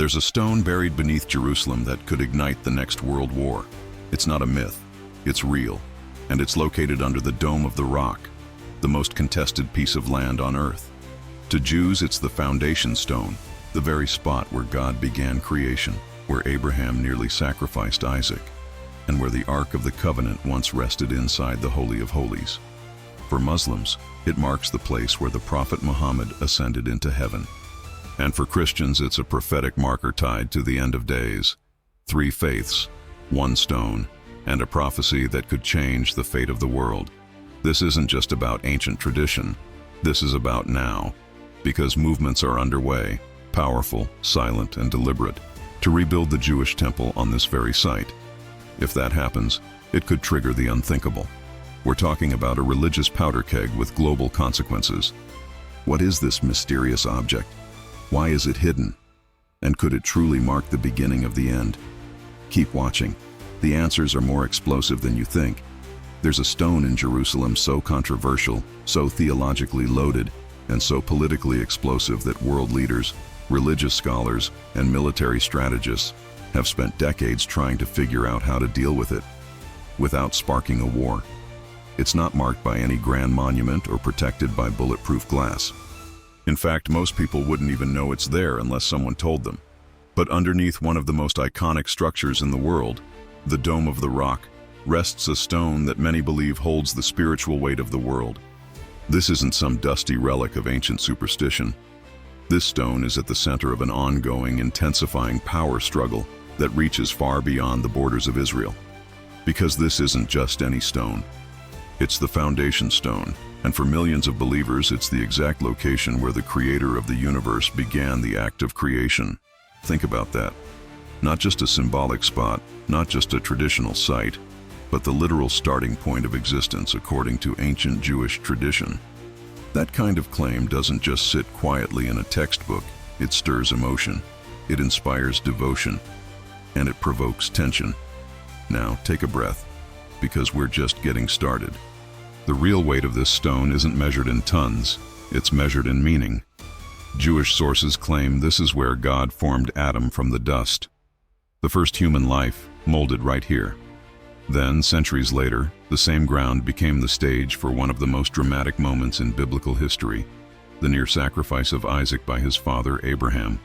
There's a stone buried beneath Jerusalem that could ignite the next world war. It's not a myth, it's real, and it's located under the Dome of the Rock, the most contested piece of land on earth. To Jews, it's the foundation stone, the very spot where God began creation, where Abraham nearly sacrificed Isaac, and where the Ark of the Covenant once rested inside the Holy of Holies. For Muslims, it marks the place where the Prophet Muhammad ascended into heaven. And for Christians, it's a prophetic marker tied to the end of days. 3 faiths, 1 stone, and a prophecy that could change the fate of the world. This isn't just about ancient tradition. This is about now, because movements are underway, powerful, silent, and deliberate, to rebuild the Jewish temple on this very site. If that happens, it could trigger the unthinkable. We're talking about a religious powder keg with global consequences. What is this mysterious object? Why is it hidden? And could it truly mark the beginning of the end? Keep watching. The answers are more explosive than you think. There's a stone in Jerusalem so controversial, so theologically loaded, and so politically explosive that world leaders, religious scholars, and military strategists have spent decades trying to figure out how to deal with it without sparking a war. It's not marked by any grand monument or protected by bulletproof glass. In fact, most people wouldn't even know it's there unless someone told them. But underneath one of the most iconic structures in the world, the Dome of the Rock, rests a stone that many believe holds the spiritual weight of the world. This isn't some dusty relic of ancient superstition. This stone is at the center of an ongoing, intensifying power struggle that reaches far beyond the borders of Israel. Because this isn't just any stone. It's the foundation stone, and for millions of believers, it's the exact location where the creator of the universe began the act of creation. Think about that. Not just a symbolic spot, not just a traditional site, but the literal starting point of existence according to ancient Jewish tradition. That kind of claim doesn't just sit quietly in a textbook. It stirs emotion, it inspires devotion, and it provokes tension. Now, take a breath, because we're just getting started. The real weight of this stone isn't measured in tons, it's measured in meaning. Jewish sources claim this is where God formed Adam from the dust. The first human life, molded right here. Then, centuries later, the same ground became the stage for one of the most dramatic moments in biblical history, the near sacrifice of Isaac by his father Abraham.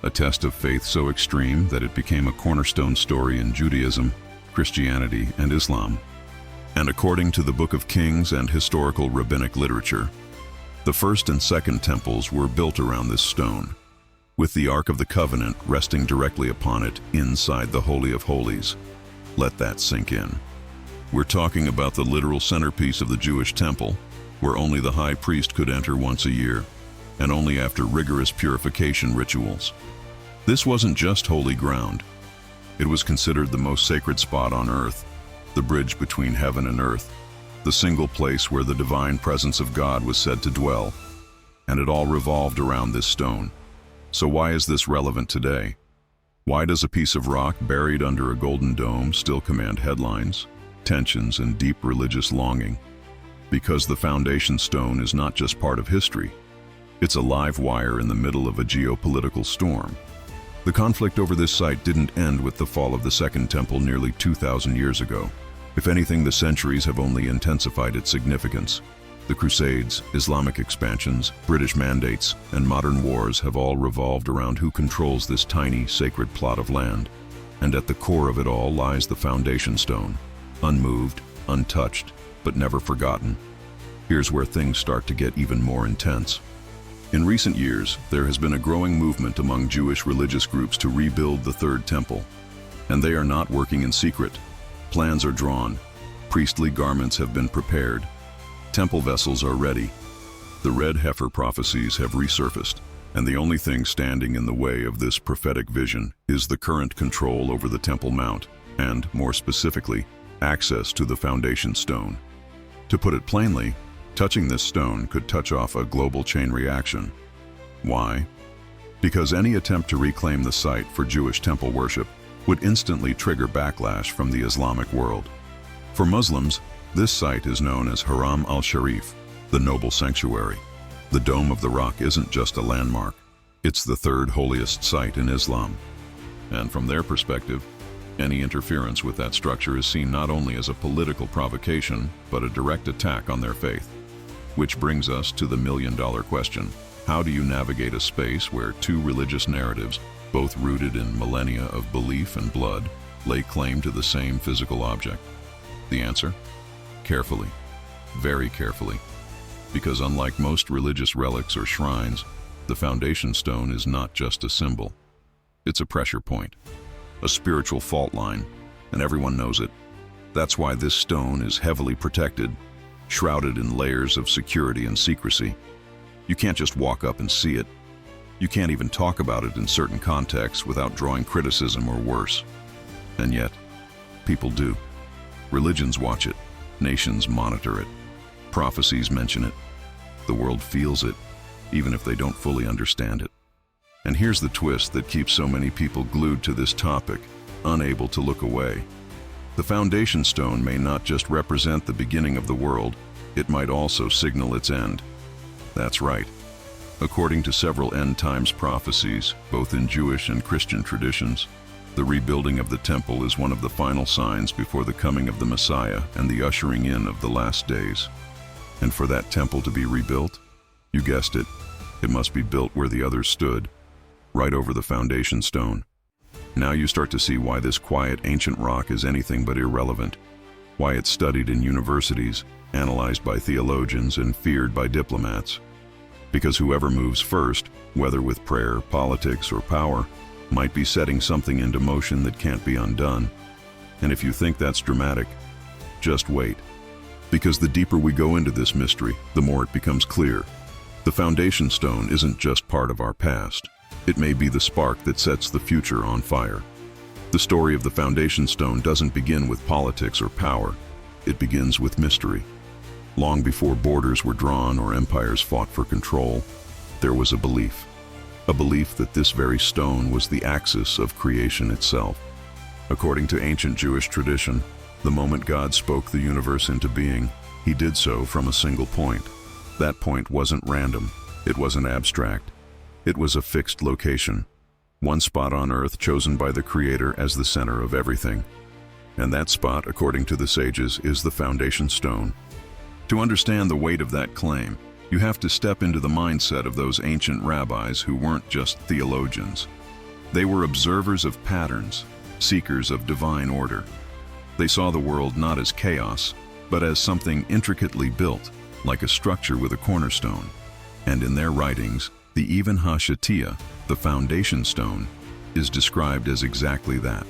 A test of faith so extreme that it became a cornerstone story in Judaism, Christianity, and Islam. And according to the Book of Kings and historical rabbinic literature, the first and second temples were built around this stone, with the Ark of the Covenant resting directly upon it inside the Holy of Holies. Let that sink in. We're talking about the literal centerpiece of the Jewish temple, where only the high priest could enter once a year, and only after rigorous purification rituals. This wasn't just holy ground. It was considered the most sacred spot on earth, the bridge between heaven and earth, the single place where the divine presence of God was said to dwell, and it all revolved around this stone. So why is this relevant today? Why does a piece of rock buried under a golden dome still command headlines, tensions, and deep religious longing? Because the foundation stone is not just part of history. It's a live wire in the middle of a geopolitical storm. The conflict over this site didn't end with the fall of the Second Temple nearly 2,000 years ago. If anything, the centuries have only intensified its significance. The Crusades, Islamic expansions, British mandates, and modern wars have all revolved around who controls this tiny, sacred plot of land. And at the core of it all lies the foundation stone, unmoved, untouched, but never forgotten. Here's where things start to get even more intense. In recent years, there has been a growing movement among Jewish religious groups to rebuild the Third Temple. And they are not working in secret. Plans are drawn. Priestly garments have been prepared. Temple vessels are ready. The red heifer prophecies have resurfaced, and the only thing standing in the way of this prophetic vision is the current control over the Temple Mount, and, more specifically, access to the foundation stone. To put it plainly, touching this stone could touch off a global chain reaction. Why? Because any attempt to reclaim the site for Jewish temple worship would instantly trigger backlash from the Islamic world. For Muslims, this site is known as Haram al-Sharif, the noble sanctuary. The Dome of the Rock isn't just a landmark. It's the third holiest site in Islam. And from their perspective, any interference with that structure is seen not only as a political provocation, but a direct attack on their faith. Which brings us to the million-dollar question. How do you navigate a space where two religious narratives, both rooted in millennia of belief and blood, lay claim to the same physical object? The answer? Carefully. Very carefully. Because unlike most religious relics or shrines, the foundation stone is not just a symbol. It's a pressure point, a spiritual fault line, and everyone knows it. That's why this stone is heavily protected, shrouded in layers of security and secrecy. You can't just walk up and see it. You can't even talk about it in certain contexts without drawing criticism or worse. And yet, people do. Religions watch it, nations monitor it, prophecies mention it. The world feels it, even if they don't fully understand it. And here's the twist that keeps so many people glued to this topic, unable to look away. The foundation stone may not just represent the beginning of the world, it might also signal its end. That's right. According to several end times prophecies, both in Jewish and Christian traditions, the rebuilding of the temple is one of the final signs before the coming of the Messiah and the ushering in of the last days. And for that temple to be rebuilt, you guessed it, it must be built where the others stood, right over the foundation stone. Now you start to see why this quiet ancient rock is anything but irrelevant, why it's studied in universities, analyzed by theologians, and feared by diplomats. Because whoever moves first, whether with prayer, politics, or power, might be setting something into motion that can't be undone. And if you think that's dramatic, just wait. Because the deeper we go into this mystery, the more it becomes clear. The foundation stone isn't just part of our past. It may be the spark that sets the future on fire. The story of the foundation stone doesn't begin with politics or power. It begins with mystery. Long before borders were drawn or empires fought for control, there was a belief that this very stone was the axis of creation itself. According to ancient Jewish tradition, the moment God spoke the universe into being, he did so from a single point. That point wasn't random, it wasn't abstract. It was a fixed location, one spot on Earth chosen by the Creator as the center of everything. And that spot, according to the sages, is the foundation stone. To understand the weight of that claim, you have to step into the mindset of those ancient rabbis who weren't just theologians. They were observers of patterns, seekers of divine order. They saw the world not as chaos, but as something intricately built, like a structure with a cornerstone. And in their writings, the Even HaShatia, the foundation stone, is described as exactly that.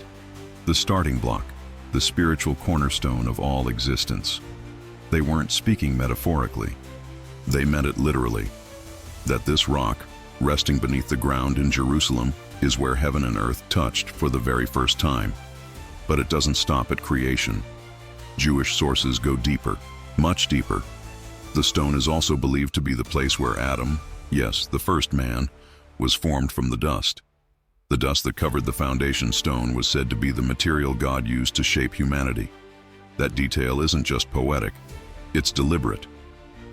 The starting block, the spiritual cornerstone of all existence. They weren't speaking metaphorically. They meant it literally. That this rock, resting beneath the ground in Jerusalem, is where heaven and earth touched for the very first time. But it doesn't stop at creation. Jewish sources go deeper, much deeper. The stone is also believed to be the place where Adam, yes, the first man, was formed from the dust. The dust that covered the foundation stone was said to be the material God used to shape humanity. That detail isn't just poetic, it's deliberate.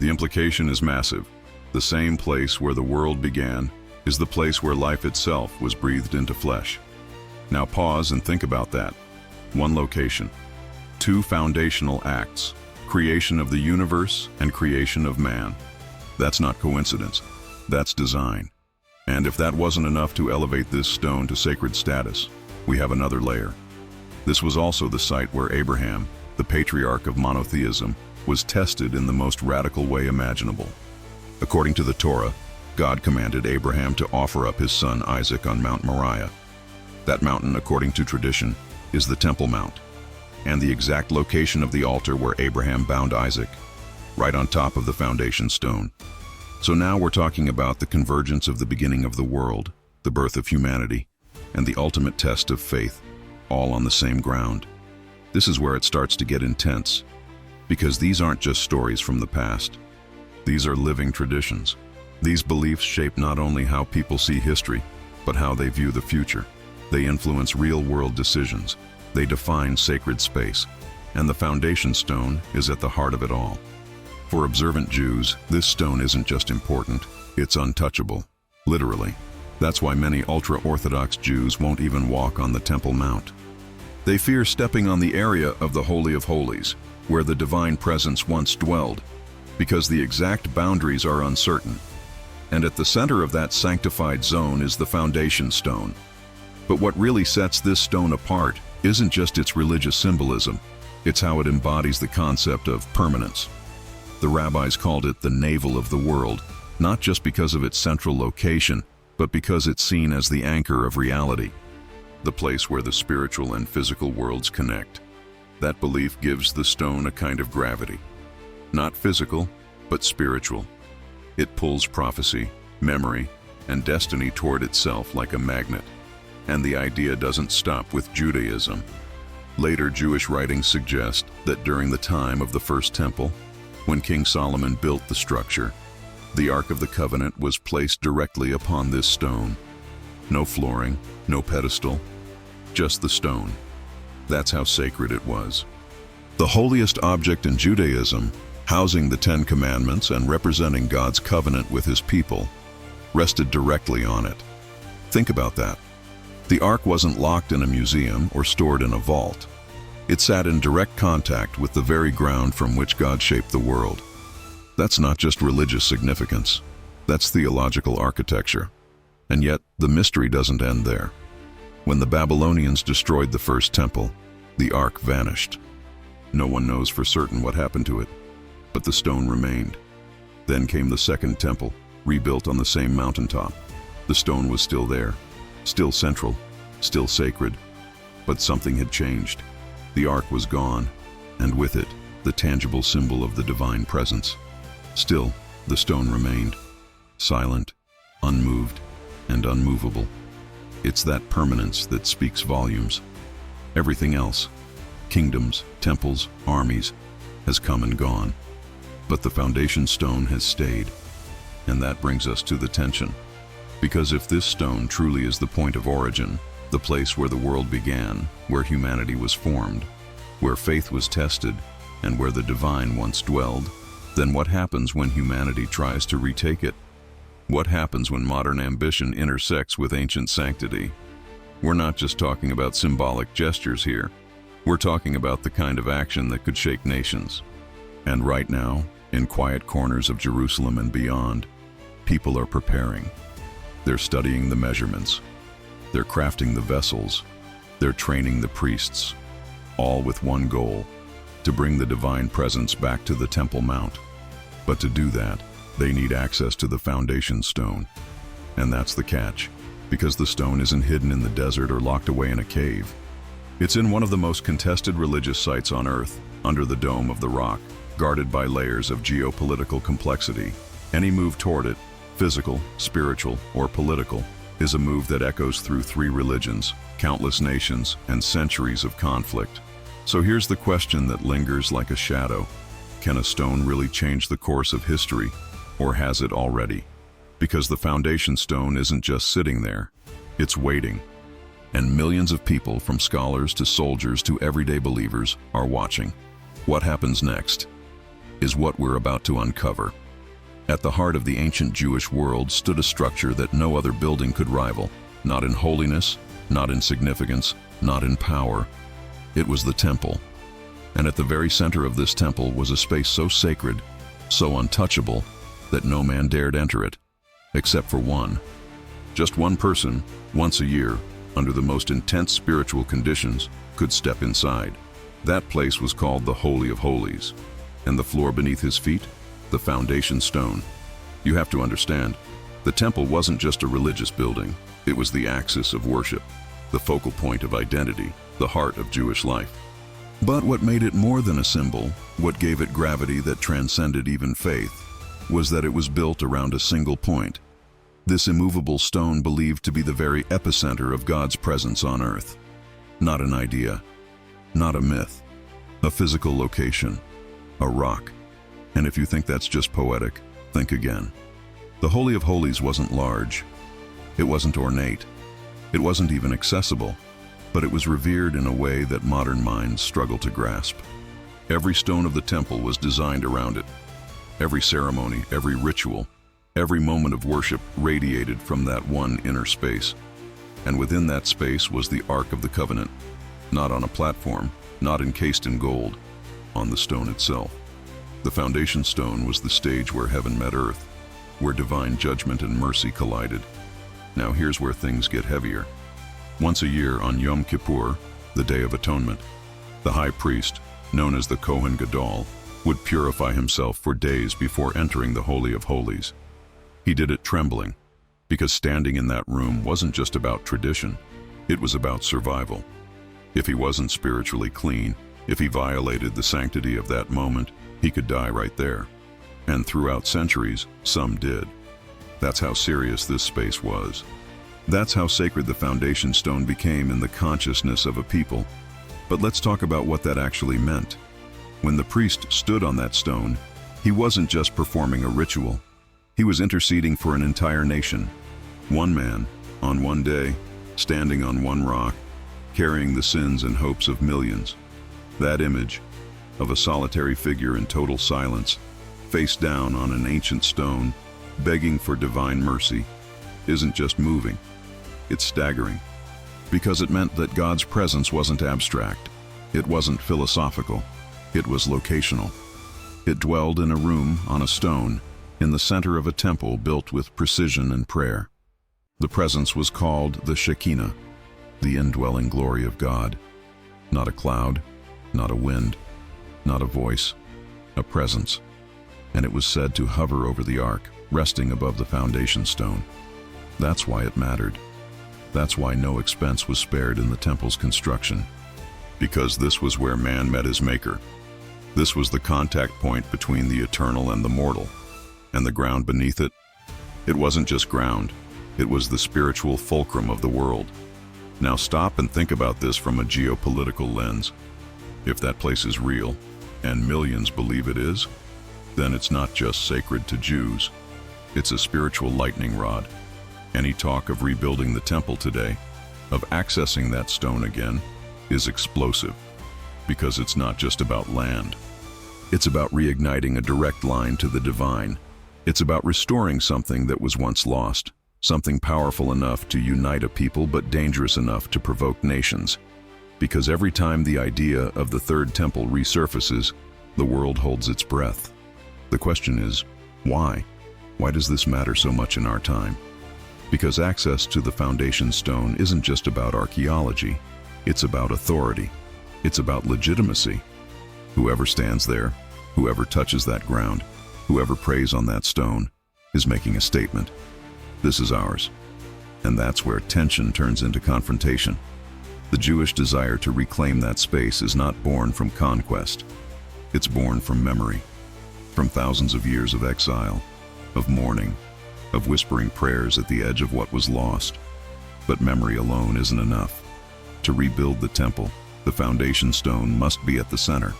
The implication is massive. The same place where the world began is the place where life itself was breathed into flesh. Now pause and think about that. One location, two foundational acts, creation of the universe and creation of man. That's not coincidence, that's design. And if that wasn't enough to elevate this stone to sacred status, we have another layer. This was also the site where Abraham, the patriarch of monotheism, was tested in the most radical way imaginable. According to the Torah, God commanded Abraham to offer up his son Isaac on Mount Moriah. That mountain, according to tradition, is the Temple Mount, and the exact location of the altar where Abraham bound Isaac, right on top of the foundation stone. So now we're talking about the convergence of the beginning of the world, the birth of humanity, and the ultimate test of faith, all on the same ground. This is where it starts to get intense, because these aren't just stories from the past. These are living traditions. These beliefs shape not only how people see history, but how they view the future. They influence real-world decisions. They define sacred space. And the foundation stone is at the heart of it all. For observant Jews, this stone isn't just important, it's untouchable. Literally. That's why many ultra-Orthodox Jews won't even walk on the Temple Mount. They fear stepping on the area of the Holy of Holies, where the divine presence once dwelled, because the exact boundaries are uncertain. And at the center of that sanctified zone is the foundation stone. But what really sets this stone apart isn't just its religious symbolism, it's how it embodies the concept of permanence. The rabbis called it the navel of the world, not just because of its central location, but because it's seen as the anchor of reality, the place where the spiritual and physical worlds connect. That belief gives the stone a kind of gravity. Not physical, but spiritual. It pulls prophecy, memory, and destiny toward itself like a magnet. And the idea doesn't stop with Judaism. Later Jewish writings suggest that during the time of the First Temple, when King Solomon built the structure, the Ark of the Covenant was placed directly upon this stone. No flooring, no pedestal, just the stone. That's how sacred it was. The holiest object in Judaism, housing the Ten Commandments and representing God's covenant with His people, rested directly on it. Think about that. The Ark wasn't locked in a museum or stored in a vault. It sat in direct contact with the very ground from which God shaped the world. That's not just religious significance. That's theological architecture. And yet, the mystery doesn't end there. When the Babylonians destroyed the First Temple, the Ark vanished. No one knows for certain what happened to it, but the stone remained. Then came the Second Temple, rebuilt on the same mountaintop. The stone was still there, still central, still sacred, but something had changed. The Ark was gone, and with it, the tangible symbol of the divine presence. Still, the stone remained, silent, unmoved, and unmovable. It's that permanence that speaks volumes. Everything else, kingdoms, temples, armies, has come and gone. But the foundation stone has stayed. And that brings us to the tension. Because if this stone truly is the point of origin, the place where the world began, where humanity was formed, where faith was tested, and where the divine once dwelled, then what happens when humanity tries to retake it? What happens when modern ambition intersects with ancient sanctity? We're not just talking about symbolic gestures here. We're talking about the kind of action that could shake nations. And right now, in quiet corners of Jerusalem and beyond, people are preparing. They're studying the measurements. They're crafting the vessels. They're training the priests, all with one goal: to bring the divine presence back to the Temple Mount. But to do that, they need access to the foundation stone. And that's the catch, because the stone isn't hidden in the desert or locked away in a cave. It's in one of the most contested religious sites on Earth, under the dome of the rock, guarded by layers of geopolitical complexity. Any move toward it, physical, spiritual, or political, is a move that echoes through 3 religions, countless nations, and centuries of conflict. So here's the question that lingers like a shadow. Can a stone really change the course of history, or has it already? Because the foundation stone isn't just sitting there, it's waiting. And millions of people, from scholars to soldiers to everyday believers, are watching. What happens next is what we're about to uncover. At the heart of the ancient Jewish world stood a structure that no other building could rival, not in holiness, not in significance, not in power. It was the temple. And at the very center of this temple was a space so sacred, so untouchable, that no man dared enter it, except for one. Just one person, once a year, under the most intense spiritual conditions, could step inside. That place was called the Holy of Holies, and the floor beneath his feet, the foundation stone. You have to understand, the temple wasn't just a religious building, it was the axis of worship, the focal point of identity, the heart of Jewish life. But what made it more than a symbol, what gave it gravity that transcended even faith, was that it was built around a single point. This immovable stone believed to be the very epicenter of God's presence on earth. Not an idea, not a myth, a physical location, a rock. And if you think that's just poetic, think again. The Holy of Holies wasn't large. It wasn't ornate. It wasn't even accessible. But it was revered in a way that modern minds struggle to grasp. Every stone of the temple was designed around it. Every ceremony, every ritual, Every moment of worship radiated from that one inner space. And within that space was the Ark of the Covenant, not on a platform, not encased in gold, on the stone itself. The foundation stone was the stage where heaven met earth, where divine judgment and mercy collided. Now here's where things get heavier. Once a year on Yom Kippur, the Day of Atonement, the high priest, known as the Kohen Gadol, would purify himself for days before entering the Holy of Holies. He did it trembling, because standing in that room wasn't just about tradition, it was about survival. If he wasn't spiritually clean, if he violated the sanctity of that moment, he could die right there. And throughout centuries, some did. That's how serious this space was. That's how sacred the foundation stone became in the consciousness of a people. But let's talk about what that actually meant. When the priest stood on that stone, he wasn't just performing a ritual. He was interceding for an entire nation. One man, on one day, standing on one rock, carrying the sins and hopes of millions. That image, of a solitary figure in total silence, face down on an ancient stone, begging for divine mercy, isn't just moving, it's staggering. Because it meant that God's presence wasn't abstract, it wasn't philosophical, it was locational. It dwelled in a room on a stone, in the center of a temple built with precision and prayer. The presence was called the Shekinah, the indwelling glory of God. Not a cloud, not a wind, not a voice, a presence. And it was said to hover over the ark, resting above the foundation stone. That's why it mattered. That's why no expense was spared in the temple's construction. Because this was where man met his maker. This was the contact point between the eternal and the mortal. And the ground beneath it, it wasn't just ground, it was the spiritual fulcrum of the world. Now stop and think about this from a geopolitical lens. If that place is real, and millions believe it is, then it's not just sacred to Jews. It's a spiritual lightning rod. Any talk of rebuilding the temple today, of accessing that stone again, is explosive. Because it's not just about land. It's about reigniting a direct line to the divine. It's about restoring something that was once lost, something powerful enough to unite a people but dangerous enough to provoke nations. Because every time the idea of the third temple resurfaces, the world holds its breath. The question is, why? Why does this matter so much in our time? Because access to the foundation stone isn't just about archaeology, it's about authority. It's about legitimacy. Whoever stands there, whoever touches that ground, whoever prays on that stone, is making a statement. This is ours. And that's where tension turns into confrontation. The Jewish desire to reclaim that space is not born from conquest. It's born from memory, from thousands of years of exile, of mourning, of whispering prayers at the edge of what was lost. But memory alone isn't enough. To rebuild the temple, the foundation stone must be at the center.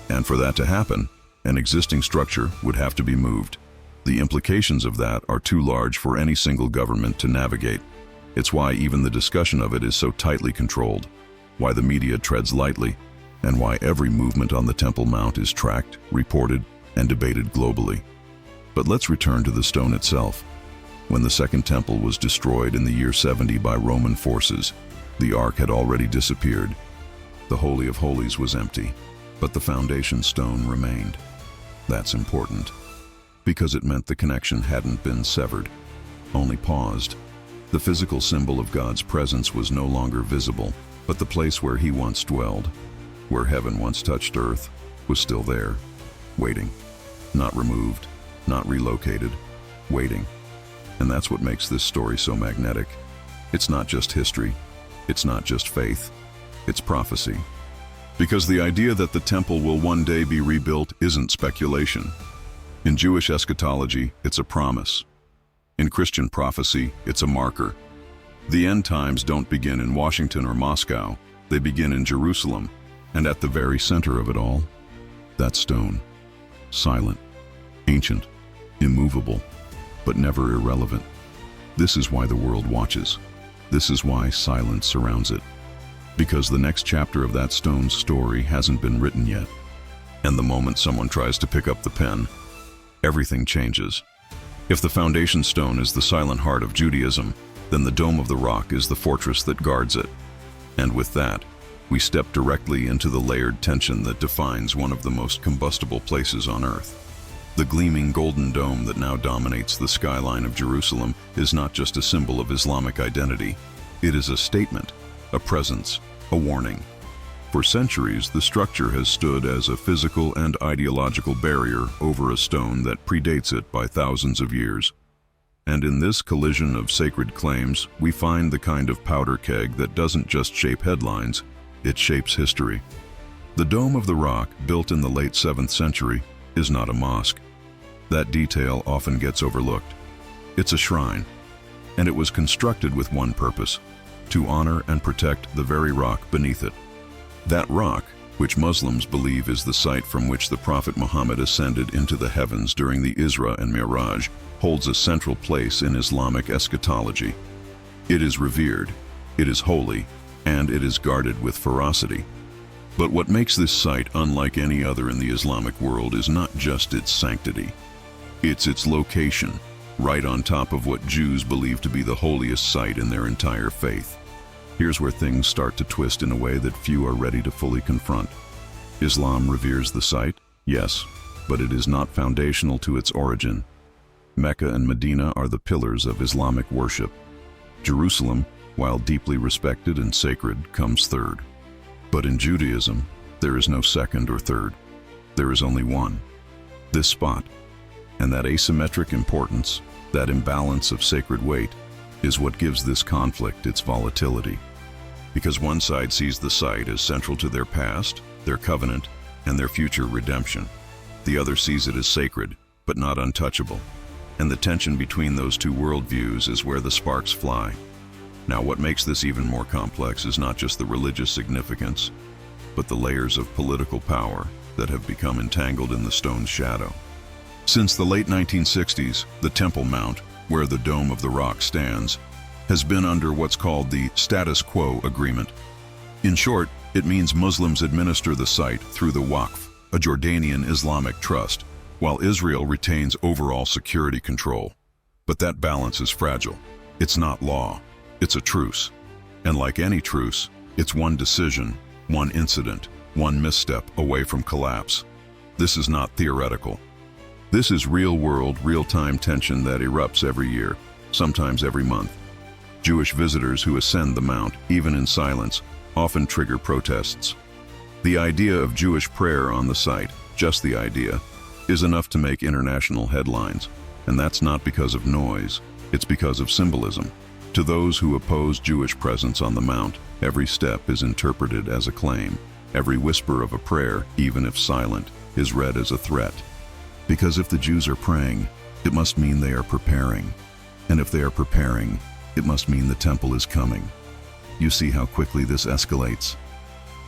And for that to happen, an existing structure would have to be moved. The implications of that are too large for any single government to navigate. It's why even the discussion of it is so tightly controlled, why the media treads lightly, and why every movement on the Temple Mount is tracked, reported, and debated globally. But let's return to the stone itself. When the Second Temple was destroyed in the year 70 by Roman forces, the Ark had already disappeared. The Holy of Holies was empty, but the foundation stone remained. That's important, because it meant the connection hadn't been severed, only paused. The physical symbol of God's presence was no longer visible, but the place where He once dwelled, where heaven once touched earth, was still there, waiting. Not removed, not relocated, waiting. And that's what makes this story so magnetic. It's not just history, it's not just faith, it's prophecy. Because the idea that the temple will one day be rebuilt isn't speculation. In Jewish eschatology, it's a promise. In Christian prophecy, it's a marker. The end times don't begin in Washington or Moscow, they begin in Jerusalem, and at the very center of it all, that stone. Silent, ancient, immovable, but never irrelevant. This is why the world watches. This is why silence surrounds it. Because the next chapter of that stone's story hasn't been written yet. And the moment someone tries to pick up the pen, everything changes. If the foundation stone is the silent heart of Judaism, then the Dome of the Rock is the fortress that guards it. And with that, we step directly into the layered tension that defines one of the most combustible places on earth. The gleaming golden dome that now dominates the skyline of Jerusalem is not just a symbol of Islamic identity. It is a statement, a presence, a warning. For centuries, the structure has stood as a physical and ideological barrier over a stone that predates it by thousands of years. And in this collision of sacred claims, we find the kind of powder keg that doesn't just shape headlines, it shapes history. The Dome of the Rock, built in the late 7th century, is not a mosque. That detail often gets overlooked. It's a shrine, and it was constructed with one purpose: to honor and protect the very rock beneath it. That rock, which Muslims believe is the site from which the Prophet Muhammad ascended into the heavens during the Isra and Mi'raj, holds a central place in Islamic eschatology. It is revered, it is holy, and it is guarded with ferocity. But what makes this site unlike any other in the Islamic world is not just its sanctity. It's its location, right on top of what Jews believe to be the holiest site in their entire faith. Here's where things start to twist in a way that few are ready to fully confront. Islam reveres the site, yes, but it is not foundational to its origin. Mecca and Medina are the pillars of Islamic worship. Jerusalem, while deeply respected and sacred, comes third. But in Judaism, there is no second or third. There is only one. This spot. And that asymmetric importance, that imbalance of sacred weight, is what gives this conflict its volatility. Because one side sees the site as central to their past, their covenant, and their future redemption. The other sees it as sacred, but not untouchable. And the tension between those two worldviews is where the sparks fly. Now, what makes this even more complex is not just the religious significance, but the layers of political power that have become entangled in the stone's shadow. Since the late 1960s, the Temple Mount, where the Dome of the Rock stands, has been under what's called the Status Quo Agreement. In short, it means Muslims administer the site through the Waqf, a Jordanian Islamic trust, while Israel retains overall security control. But that balance is fragile. It's not law. It's a truce. And like any truce, it's one decision, one incident, one misstep away from collapse. This is not theoretical. This is real-world, real-time tension that erupts every year, sometimes every month. Jewish visitors who ascend the mount, even in silence, often trigger protests. The idea of Jewish prayer on the site, just the idea, is enough to make international headlines. And that's not because of noise, it's because of symbolism. To those who oppose Jewish presence on the mount, every step is interpreted as a claim. Every whisper of a prayer, even if silent, is read as a threat. Because if the Jews are praying, it must mean they are preparing. And if they are preparing, it must mean the temple is coming. You see how quickly this escalates.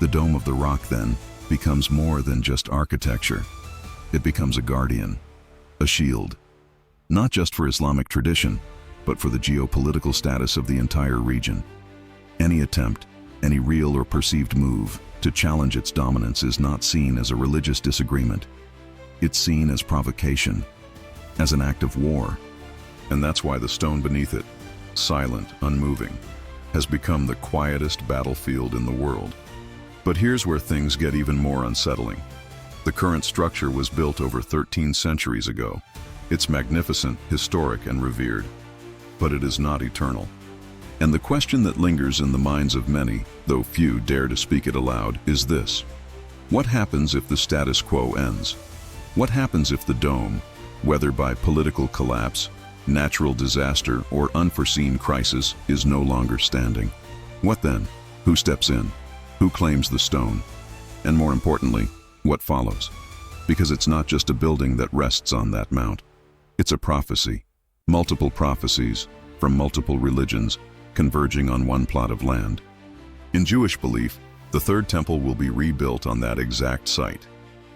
The Dome of the Rock, then, becomes more than just architecture. It becomes a guardian, a shield, not just for Islamic tradition, but for the geopolitical status of the entire region. Any attempt, any real or perceived move, to challenge its dominance is not seen as a religious disagreement. It's seen as provocation, as an act of war. And that's why the stone beneath it, silent, unmoving, has become the quietest battlefield in the world. But here's where things get even more unsettling. The current structure was built over 13 centuries ago. It's magnificent, historic, and revered. But it is not eternal. And the question that lingers in the minds of many, though few dare to speak it aloud, is this: what happens if the status quo ends? What happens if the dome, whether by political collapse, natural disaster, or unforeseen crisis, is no longer standing? What then? Who steps in? Who claims the stone? And more importantly, what follows? Because it's not just a building that rests on that mount. It's a prophecy. Multiple prophecies from multiple religions converging on one plot of land. In Jewish belief, the third temple will be rebuilt on that exact site.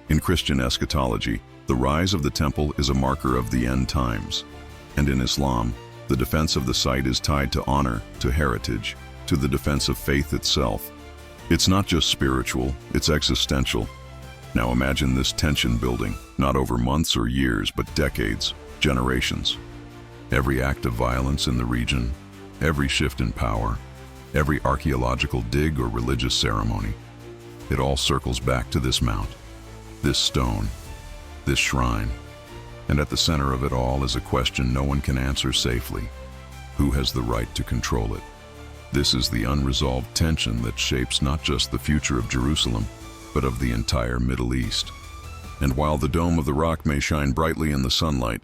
In Christian eschatology, the rise of the temple is a marker of the end times. And in Islam, the defense of the site is tied to honor, to heritage, to the defense of faith itself. It's not just spiritual, it's existential. Now imagine this tension building, not over months or years, but decades, generations. Every act of violence in the region, every shift in power, every archaeological dig or religious ceremony, it all circles back to this mount, this stone, this shrine. And at the center of it all is a question no one can answer safely. Who has the right to control it? This is the unresolved tension that shapes not just the future of Jerusalem, but of the entire Middle East. And while the Dome of the Rock may shine brightly in the sunlight,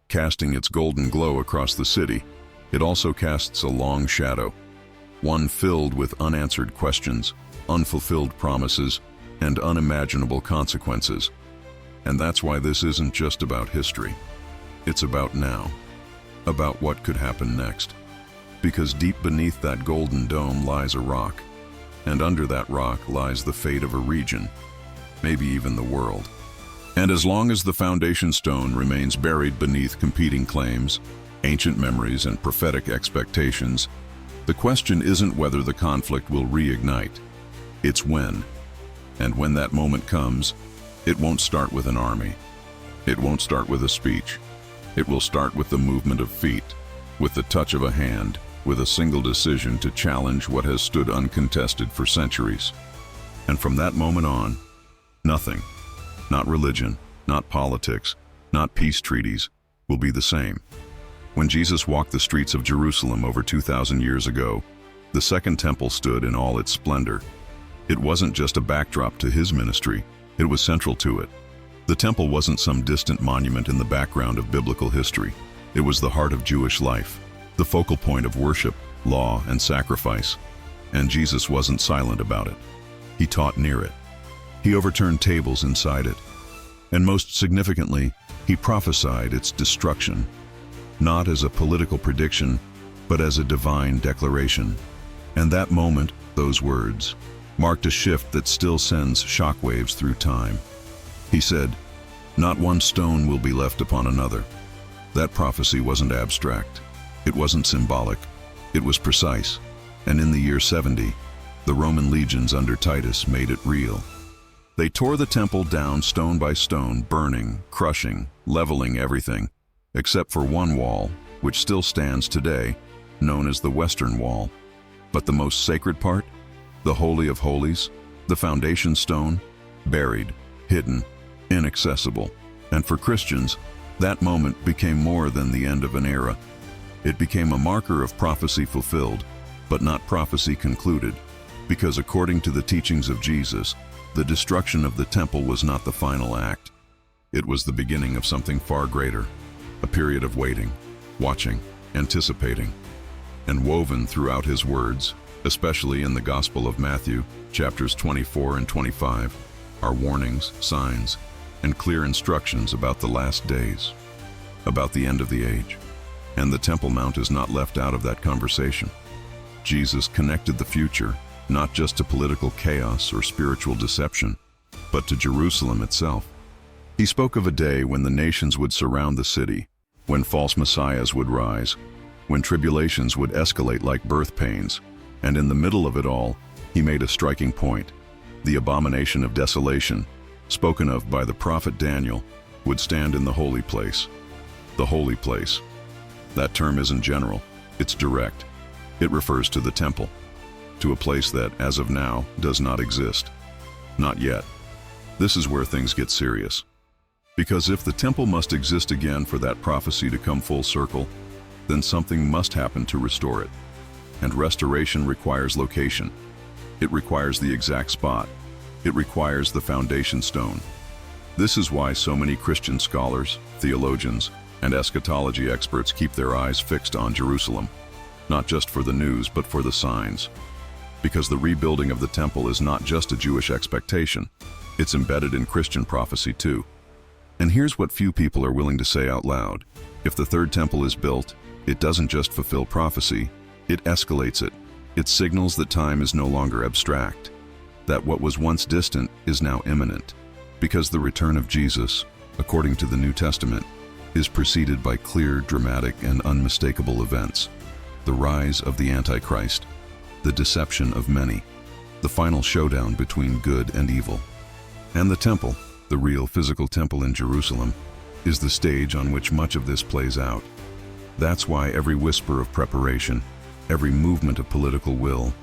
casting its golden glow across the city, it also casts a long shadow, one filled with unanswered questions, unfulfilled promises, and unimaginable consequences. And that's why this isn't just about history. It's about now, about what could happen next. Because deep beneath that golden dome lies a rock, and under that rock lies the fate of a region, maybe even the world. And as long as the foundation stone remains buried beneath competing claims, ancient memories, and prophetic expectations, the question isn't whether the conflict will reignite, it's when. And when that moment comes, it won't start with an army. It won't start with a speech. It will start with the movement of feet, with the touch of a hand, with a single decision to challenge what has stood uncontested for centuries. And from that moment on, nothing, not religion, not politics, not peace treaties, will be the same. When Jesus walked the streets of Jerusalem over 2,000 years ago, the Second Temple stood in all its splendor. It wasn't just a backdrop to his ministry, it was central to it. The temple wasn't some distant monument in the background of biblical history. It was the heart of Jewish life, the focal point of worship, law, and sacrifice. And Jesus wasn't silent about it. He taught near it. He overturned tables inside it. And most significantly, he prophesied its destruction, not as a political prediction, but as a divine declaration. And that moment, those words, marked a shift that still sends shockwaves through time. He said, "Not one stone will be left upon another." That prophecy wasn't abstract. It wasn't symbolic. It was precise. And in the year 70, the Roman legions under Titus made it real. They tore the temple down stone by stone, burning, crushing, leveling everything, except for one wall, which still stands today, known as the Western Wall. But the most sacred part, the Holy of Holies, the foundation stone, buried, hidden, inaccessible. And for Christians, that moment became more than the end of an era. It became a marker of prophecy fulfilled, but not prophecy concluded, because according to the teachings of Jesus, the destruction of the temple was not the final act. It was the beginning of something far greater, a period of waiting, watching, anticipating. And woven throughout his words, especially in the Gospel of Matthew, chapters 24 and 25, are warnings, signs, and clear instructions about the last days, about the end of the age. And the Temple Mount is not left out of that conversation. Jesus connected the future, not just to political chaos or spiritual deception, but to Jerusalem itself. He spoke of a day when the nations would surround the city, when false messiahs would rise, when tribulations would escalate like birth pains, and in the middle of it all, he made a striking point. The abomination of desolation, spoken of by the prophet Daniel, would stand in the holy place. The holy place. That term isn't general, it's direct. It refers to the temple, to a place that, as of now, does not exist. Not yet. This is where things get serious. Because if the temple must exist again for that prophecy to come full circle, then something must happen to restore it. And restoration requires location. It requires the exact spot. It requires the foundation stone. This is why so many Christian scholars, theologians, and eschatology experts keep their eyes fixed on Jerusalem, not just for the news, but for the signs. Because the rebuilding of the temple is not just a Jewish expectation, it's embedded in Christian prophecy too. And here's what few people are willing to say out loud. If the third temple is built, it doesn't just fulfill prophecy, it escalates it. It signals that time is no longer abstract, that what was once distant is now imminent. Because the return of Jesus, according to the New Testament, is preceded by clear, dramatic, and unmistakable events. The rise of the Antichrist, the deception of many, the final showdown between good and evil. And the temple, the real physical temple in Jerusalem, is the stage on which much of this plays out. That's why every whisper of preparation, every movement of political will,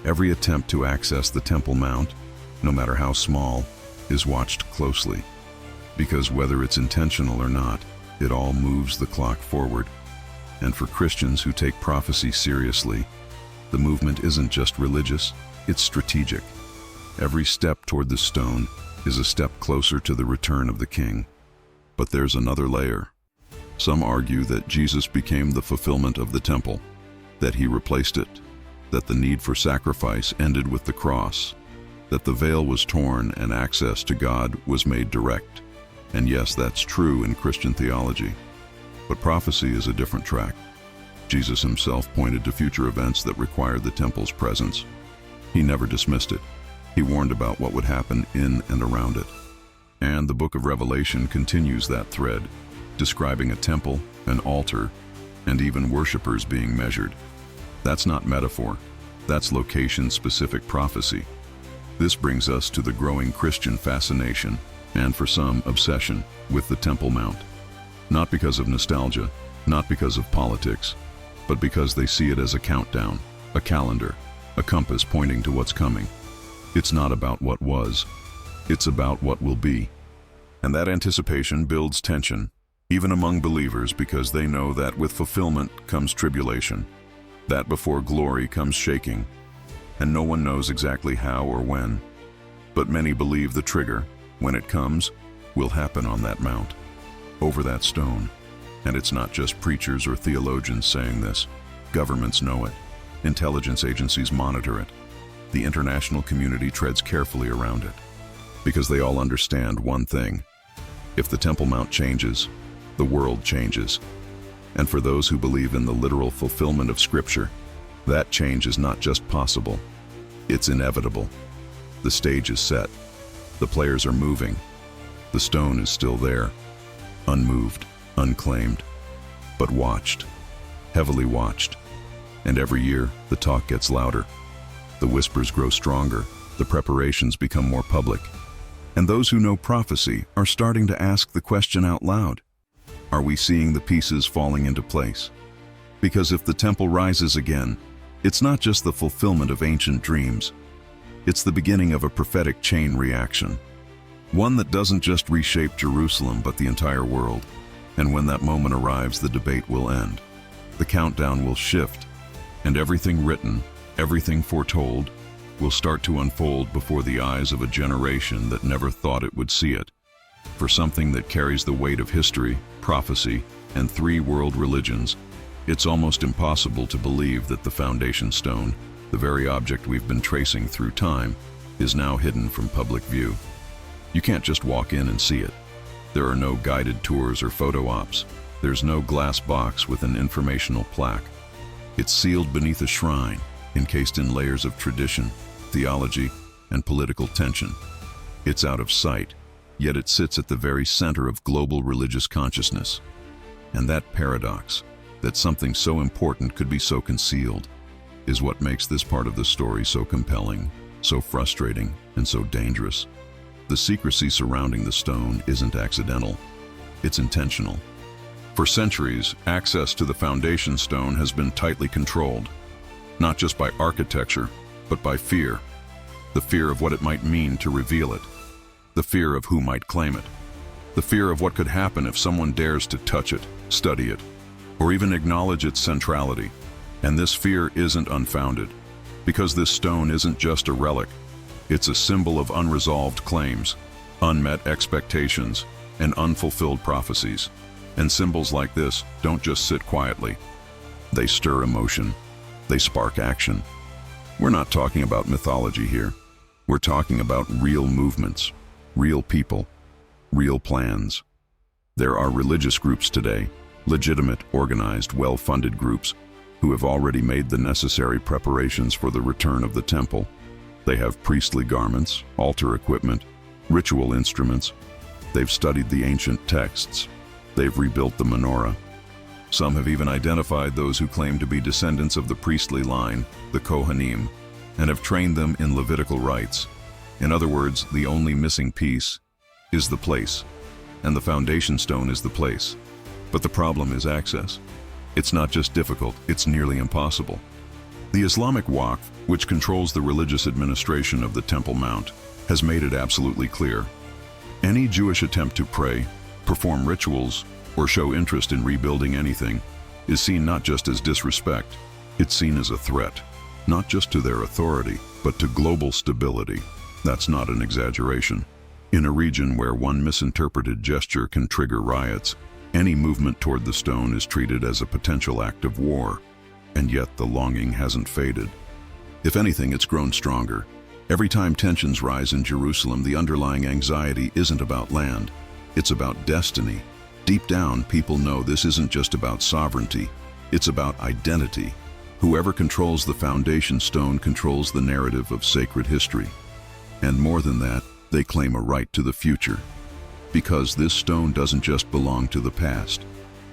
every attempt to access the Temple Mount, no matter how small, is watched closely. Because whether it's intentional or not, it all moves the clock forward. And for Christians who take prophecy seriously, the movement isn't just religious, it's strategic. Every step toward the stone is a step closer to the return of the King. But there's another layer. Some argue that Jesus became the fulfillment of the temple, that he replaced it, that the need for sacrifice ended with the cross, that the veil was torn and access to God was made direct. And yes, that's true in Christian theology. But prophecy is a different track. Jesus himself pointed to future events that required the temple's presence. He never dismissed it. He warned about what would happen in and around it. And the book of Revelation continues that thread, describing a temple, an altar, and even worshipers being measured. That's not metaphor. That's location-specific prophecy. This brings us to the growing Christian fascination, and for some, obsession, with the Temple Mount. Not because of nostalgia, not because of politics, but because they see it as a countdown, a calendar, a compass pointing to what's coming. It's not about what was, it's about what will be. And that anticipation builds tension, even among believers, because they know that with fulfillment comes tribulation, that before glory comes shaking, and no one knows exactly how or when. But many believe the trigger, when it comes, will happen on that mount, over that stone. And it's not just preachers or theologians saying this. Governments know it. Intelligence agencies monitor it. The international community treads carefully around it. Because they all understand one thing. If the Temple Mount changes, the world changes. And for those who believe in the literal fulfillment of Scripture, that change is not just possible, it's inevitable. The stage is set. The players are moving. The stone is still there, unmoved, unclaimed, but watched, heavily watched. And every year, the talk gets louder. The whispers grow stronger, the preparations become more public. And those who know prophecy are starting to ask the question out loud. Are we seeing the pieces falling into place? Because if the temple rises again, it's not just the fulfillment of ancient dreams. It's the beginning of a prophetic chain reaction. One that doesn't just reshape Jerusalem, but the entire world. And when that moment arrives, the debate will end. The countdown will shift, and everything written, everything foretold, will start to unfold before the eyes of a generation that never thought it would see it. For something that carries the weight of history, prophecy, and 3 world religions, it's almost impossible to believe that the foundation stone, the very object we've been tracing through time, is now hidden from public view. You can't just walk in and see it. There are no guided tours or photo ops. There's no glass box with an informational plaque. It's sealed beneath a shrine, encased in layers of tradition, theology, and political tension. It's out of sight, yet it sits at the very center of global religious consciousness. And that paradox, that something so important could be so concealed, is what makes this part of the story so compelling, so frustrating, and so dangerous. The secrecy surrounding the stone isn't accidental, it's intentional. For centuries, access to the foundation stone has been tightly controlled, not just by architecture, but by fear. The fear of what it might mean to reveal it. The fear of who might claim it. The fear of what could happen if someone dares to touch it, study it, or even acknowledge its centrality. And this fear isn't unfounded, because this stone isn't just a relic. It's a symbol of unresolved claims, unmet expectations, and unfulfilled prophecies. And symbols like this don't just sit quietly. They stir emotion. They spark action. We're not talking about mythology here. We're talking about real movements, real people, real plans. There are religious groups today, legitimate, organized, well-funded groups, who have already made the necessary preparations for the return of the temple. They have priestly garments, altar equipment, ritual instruments. They've studied the ancient texts. They've rebuilt the menorah. Some have even identified those who claim to be descendants of the priestly line, the Kohanim, and have trained them in Levitical rites. In other words, the only missing piece is the place, and the foundation stone is the place. But the problem is access. It's not just difficult, it's nearly impossible. The Islamic Waqf, which controls the religious administration of the Temple Mount, has made it absolutely clear. Any Jewish attempt to pray, perform rituals, or show interest in rebuilding anything is seen not just as disrespect, it's seen as a threat, not just to their authority, but to global stability. That's not an exaggeration. In a region where one misinterpreted gesture can trigger riots, any movement toward the stone is treated as a potential act of war. And yet the longing hasn't faded. If anything, it's grown stronger. Every time tensions rise in Jerusalem, the underlying anxiety isn't about land, it's about destiny. Deep down, people know this isn't just about sovereignty, it's about identity. Whoever controls the foundation stone controls the narrative of sacred history. And more than that, they claim a right to the future. Because this stone doesn't just belong to the past,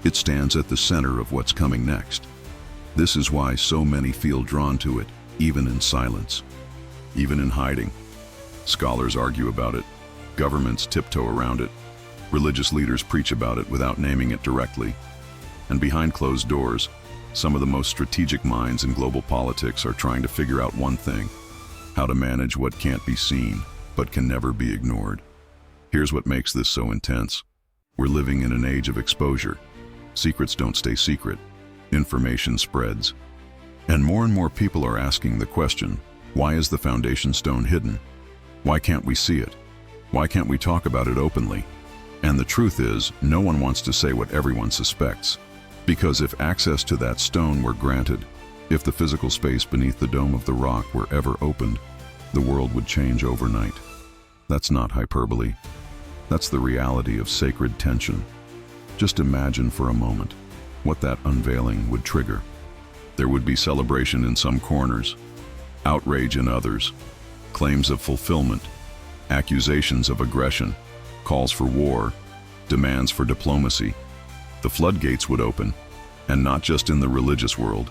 it stands at the center of what's coming next. This is why so many feel drawn to it, even in silence, even in hiding. Scholars argue about it, governments tiptoe around it, religious leaders preach about it without naming it directly. And behind closed doors, some of the most strategic minds in global politics are trying to figure out one thing: how to manage what can't be seen, but can never be ignored. Here's what makes this so intense. We're living in an age of exposure. Secrets don't stay secret. Information spreads. And more people are asking the question, why is the foundation stone hidden? Why can't we see it? Why can't we talk about it openly? And the truth is, no one wants to say what everyone suspects. Because if access to that stone were granted, if the physical space beneath the dome of the rock were ever opened, the world would change overnight. That's not hyperbole. That's the reality of sacred tension. Just imagine for a moment what that unveiling would trigger. There would be celebration in some corners, outrage in others, claims of fulfillment, accusations of aggression, calls for war, demands for diplomacy. The floodgates would open, and not just in the religious world.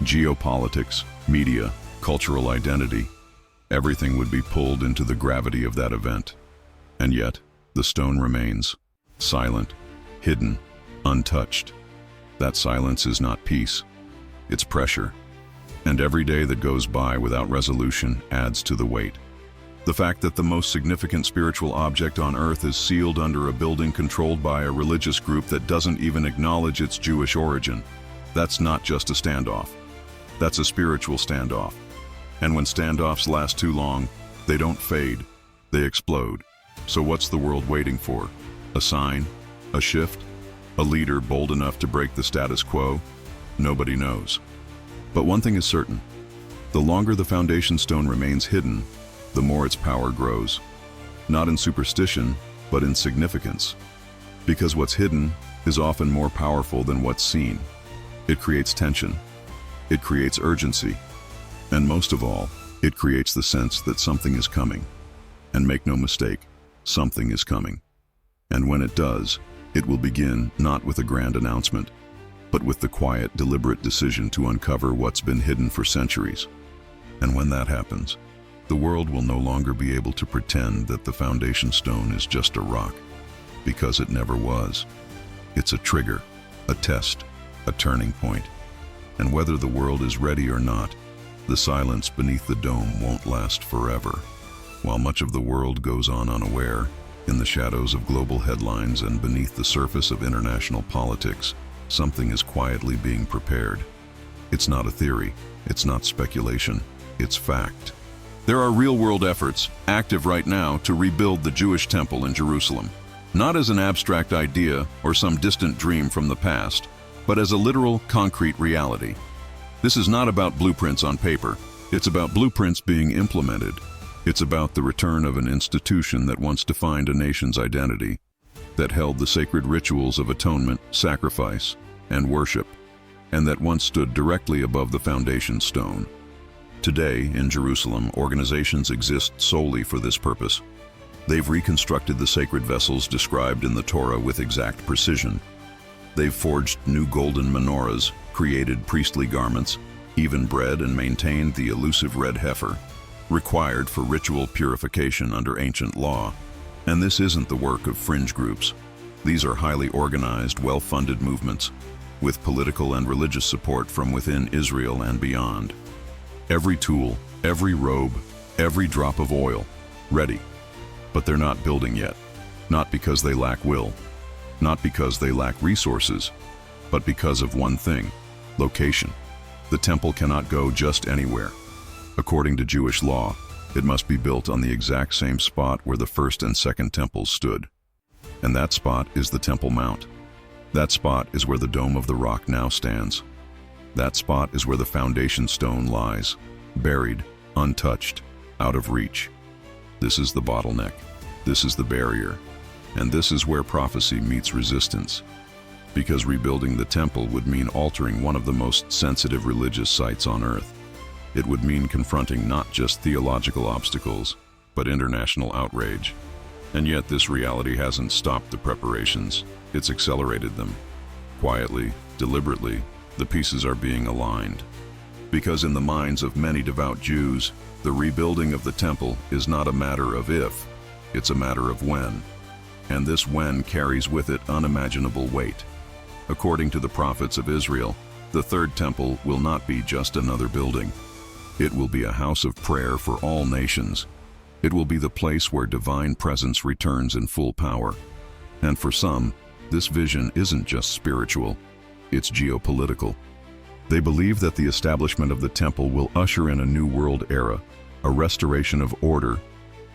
Geopolitics, media, cultural identity, everything would be pulled into the gravity of that event. And yet, the stone remains, silent, hidden, untouched. That silence is not peace, it's pressure. And every day that goes by without resolution adds to the weight. The fact that the most significant spiritual object on earth is sealed under a building controlled by a religious group that doesn't even acknowledge its Jewish origin, that's not just a standoff. That's a spiritual standoff. And when standoffs last too long, they don't fade, they explode. So what's the world waiting for? A sign? A shift? A leader bold enough to break the status quo? Nobody knows. But one thing is certain. The longer the foundation stone remains hidden, the more its power grows. Not in superstition, but in significance. Because what's hidden is often more powerful than what's seen. It creates tension. It creates urgency. And most of all, it creates the sense that something is coming. And make no mistake, something is coming. And when it does, it will begin not with a grand announcement, but with the quiet, deliberate decision to uncover what's been hidden for centuries. And when that happens, the world will no longer be able to pretend that the foundation stone is just a rock, because it never was. It's a trigger, a test, a turning point. And whether the world is ready or not, the silence beneath the dome won't last forever. While much of the world goes on unaware, in the shadows of global headlines and beneath the surface of international politics, something is quietly being prepared. It's not a theory, it's not speculation, it's fact. There are real-world efforts, active right now, to rebuild the Jewish temple in Jerusalem. Not as an abstract idea or some distant dream from the past, but as a literal, concrete reality. This is not about blueprints on paper. It's about blueprints being implemented. It's about the return of an institution that once defined a nation's identity, that held the sacred rituals of atonement, sacrifice, and worship, and that once stood directly above the foundation stone. Today, in Jerusalem, organizations exist solely for this purpose. They've reconstructed the sacred vessels described in the Torah with exact precision. They've forged new golden menorahs, created priestly garments, even bred and maintained the elusive red heifer, required for ritual purification under ancient law. And this isn't the work of fringe groups. These are highly organized, well-funded movements. with political and religious support from within Israel and beyond. Every tool, every robe, every drop of oil, ready. But they're not building yet. Not because they lack will, not because they lack resources, but because of one thing: location. The temple cannot go just anywhere. According to Jewish law, it must be built on the exact same spot where the first and second temples stood. And that spot is the Temple Mount. That spot is where the Dome of the Rock now stands. That spot is where the foundation stone lies, buried, untouched, out of reach. This is the bottleneck. This is the barrier. And this is where prophecy meets resistance. Because rebuilding the temple would mean altering one of the most sensitive religious sites on earth. It would mean confronting not just theological obstacles, but international outrage. And yet this reality hasn't stopped the preparations, it's accelerated them. Quietly, deliberately, the pieces are being aligned. Because in the minds of many devout Jews, the rebuilding of the temple is not a matter of if, it's a matter of when. And this when carries with it unimaginable weight. According to the prophets of Israel, the third temple will not be just another building. It will be a house of prayer for all nations. It will be the place where divine presence returns in full power. And for some, this vision isn't just spiritual, it's geopolitical. They believe that the establishment of the temple will usher in a new world era, a restoration of order,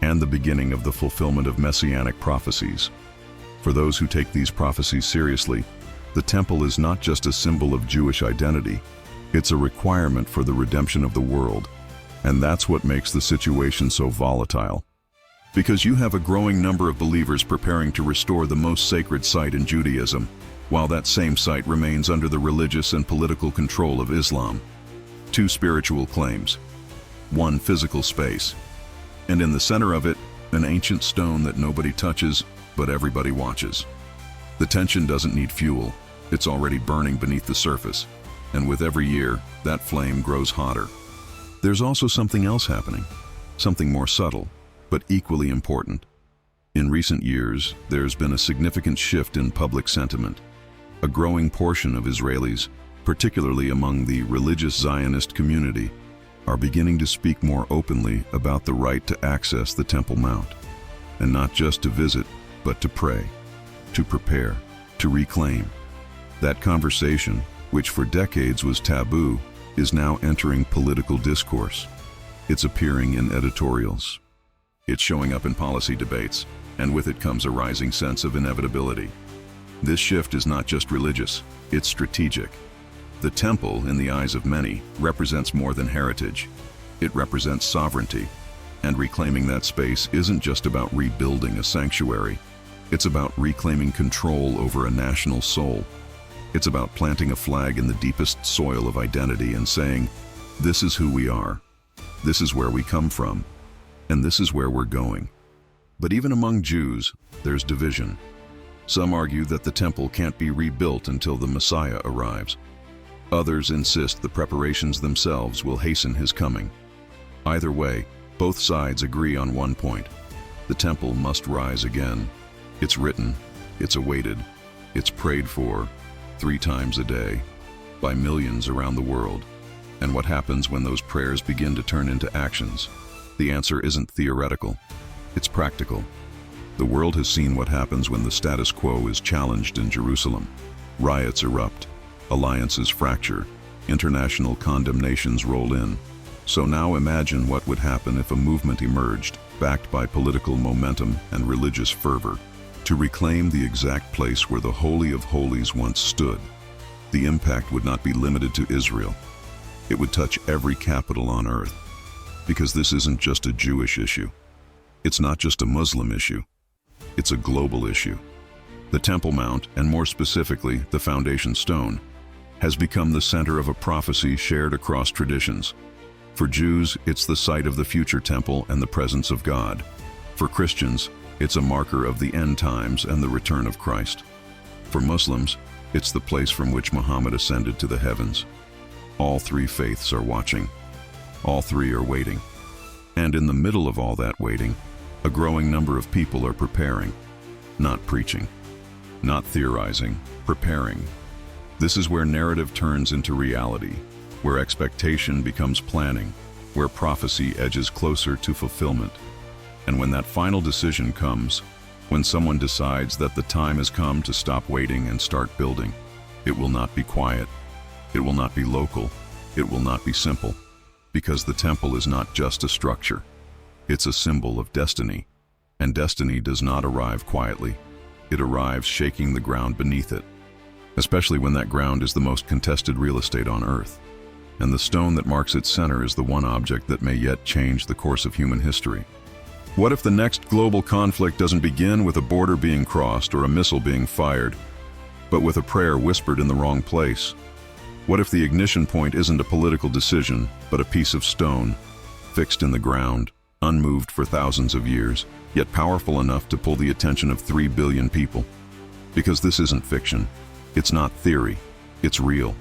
and the beginning of the fulfillment of messianic prophecies. For those who take these prophecies seriously, the temple is not just a symbol of Jewish identity, it's a requirement for the redemption of the world. And that's what makes the situation so volatile. Because you have a growing number of believers preparing to restore the most sacred site in Judaism, while that same site remains under the religious and political control of Islam. Two spiritual claims, one physical space, and in the center of it, an ancient stone that nobody touches, but everybody watches. The tension doesn't need fuel, it's already burning beneath the surface, and with every year, that flame grows hotter. There's also something else happening, something more subtle, but equally important. In recent years, there's been a significant shift in public sentiment. A growing portion of Israelis, particularly among the religious Zionist community, are beginning to speak more openly about the right to access the Temple Mount, and not just to visit, but to pray, to prepare, to reclaim. That conversation, which for decades was taboo, is now entering political discourse. It's appearing in editorials. It's showing up in policy debates, and with it comes a rising sense of inevitability. This shift is not just religious, it's strategic. The temple, in the eyes of many, represents more than heritage. It represents sovereignty. And reclaiming that space isn't just about rebuilding a sanctuary. It's about reclaiming control over a national soul. It's about planting a flag in the deepest soil of identity and saying, this is who we are, this is where we come from, and this is where we're going. But even among Jews, there's division. Some argue that the temple can't be rebuilt until the Messiah arrives. Others insist the preparations themselves will hasten his coming. Either way, both sides agree on one point. The temple must rise again. It's written, it's awaited, it's prayed for 3 times a day by millions around the world. And what happens when those prayers begin to turn into actions? The answer isn't theoretical, it's practical. The world has seen what happens when the status quo is challenged in Jerusalem. Riots erupt, alliances fracture, international condemnations roll in. So now imagine what would happen if a movement emerged, backed by political momentum and religious fervor, to reclaim the exact place where the Holy of Holies once stood. The impact would not be limited to Israel. It would touch every capital on earth. Because this isn't just a Jewish issue. It's not just a Muslim issue. It's a global issue. The Temple Mount, and more specifically, the foundation stone, has become the center of a prophecy shared across traditions. For Jews, it's the site of the future temple and the presence of God. For Christians, it's a marker of the end times and the return of Christ. For Muslims, it's the place from which Muhammad ascended to the heavens. All 3 faiths are watching. All 3 are waiting. And in the middle of all that waiting, a growing number of people are preparing, not preaching, not theorizing, preparing. This is where narrative turns into reality, where expectation becomes planning, where prophecy edges closer to fulfillment. And when that final decision comes, when someone decides that the time has come to stop waiting and start building, it will not be quiet, it will not be local, it will not be simple, because the temple is not just a structure, it's a symbol of destiny, and destiny does not arrive quietly, it arrives shaking the ground beneath it, especially when that ground is the most contested real estate on earth, and the stone that marks its center is the one object that may yet change the course of human history. What if the next global conflict doesn't begin with a border being crossed or a missile being fired, but with a prayer whispered in the wrong place? What if the ignition point isn't a political decision, but a piece of stone, fixed in the ground, unmoved for thousands of years, yet powerful enough to pull the attention of 3 billion people? Because this isn't fiction, it's not theory, it's real.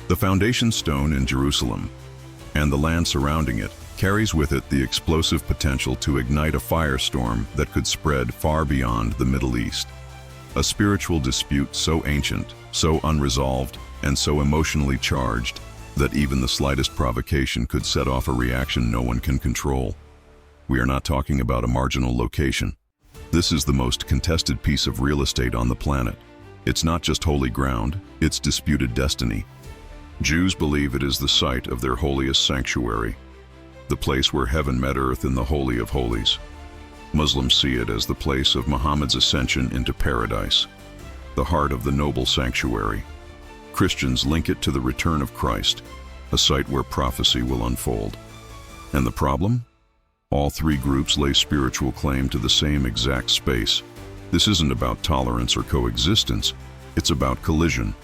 The foundation stone in Jerusalem, and the land surrounding it, carries with it the explosive potential to ignite a firestorm that could spread far beyond the Middle East. A spiritual dispute so ancient, so unresolved, and so emotionally charged that even the slightest provocation could set off a reaction no one can control. We are not talking about a marginal location. This is the most contested piece of real estate on the planet. It's not just holy ground, it's disputed destiny. Jews believe it is the site of their holiest sanctuary, the place where heaven met earth in the Holy of Holies. Muslims see it as the place of Muhammad's ascension into paradise, the heart of the noble sanctuary. Christians link it to the return of Christ, a site where prophecy will unfold. And the problem? All three groups lay spiritual claim to the same exact space. This isn't about tolerance or coexistence, it's about collision.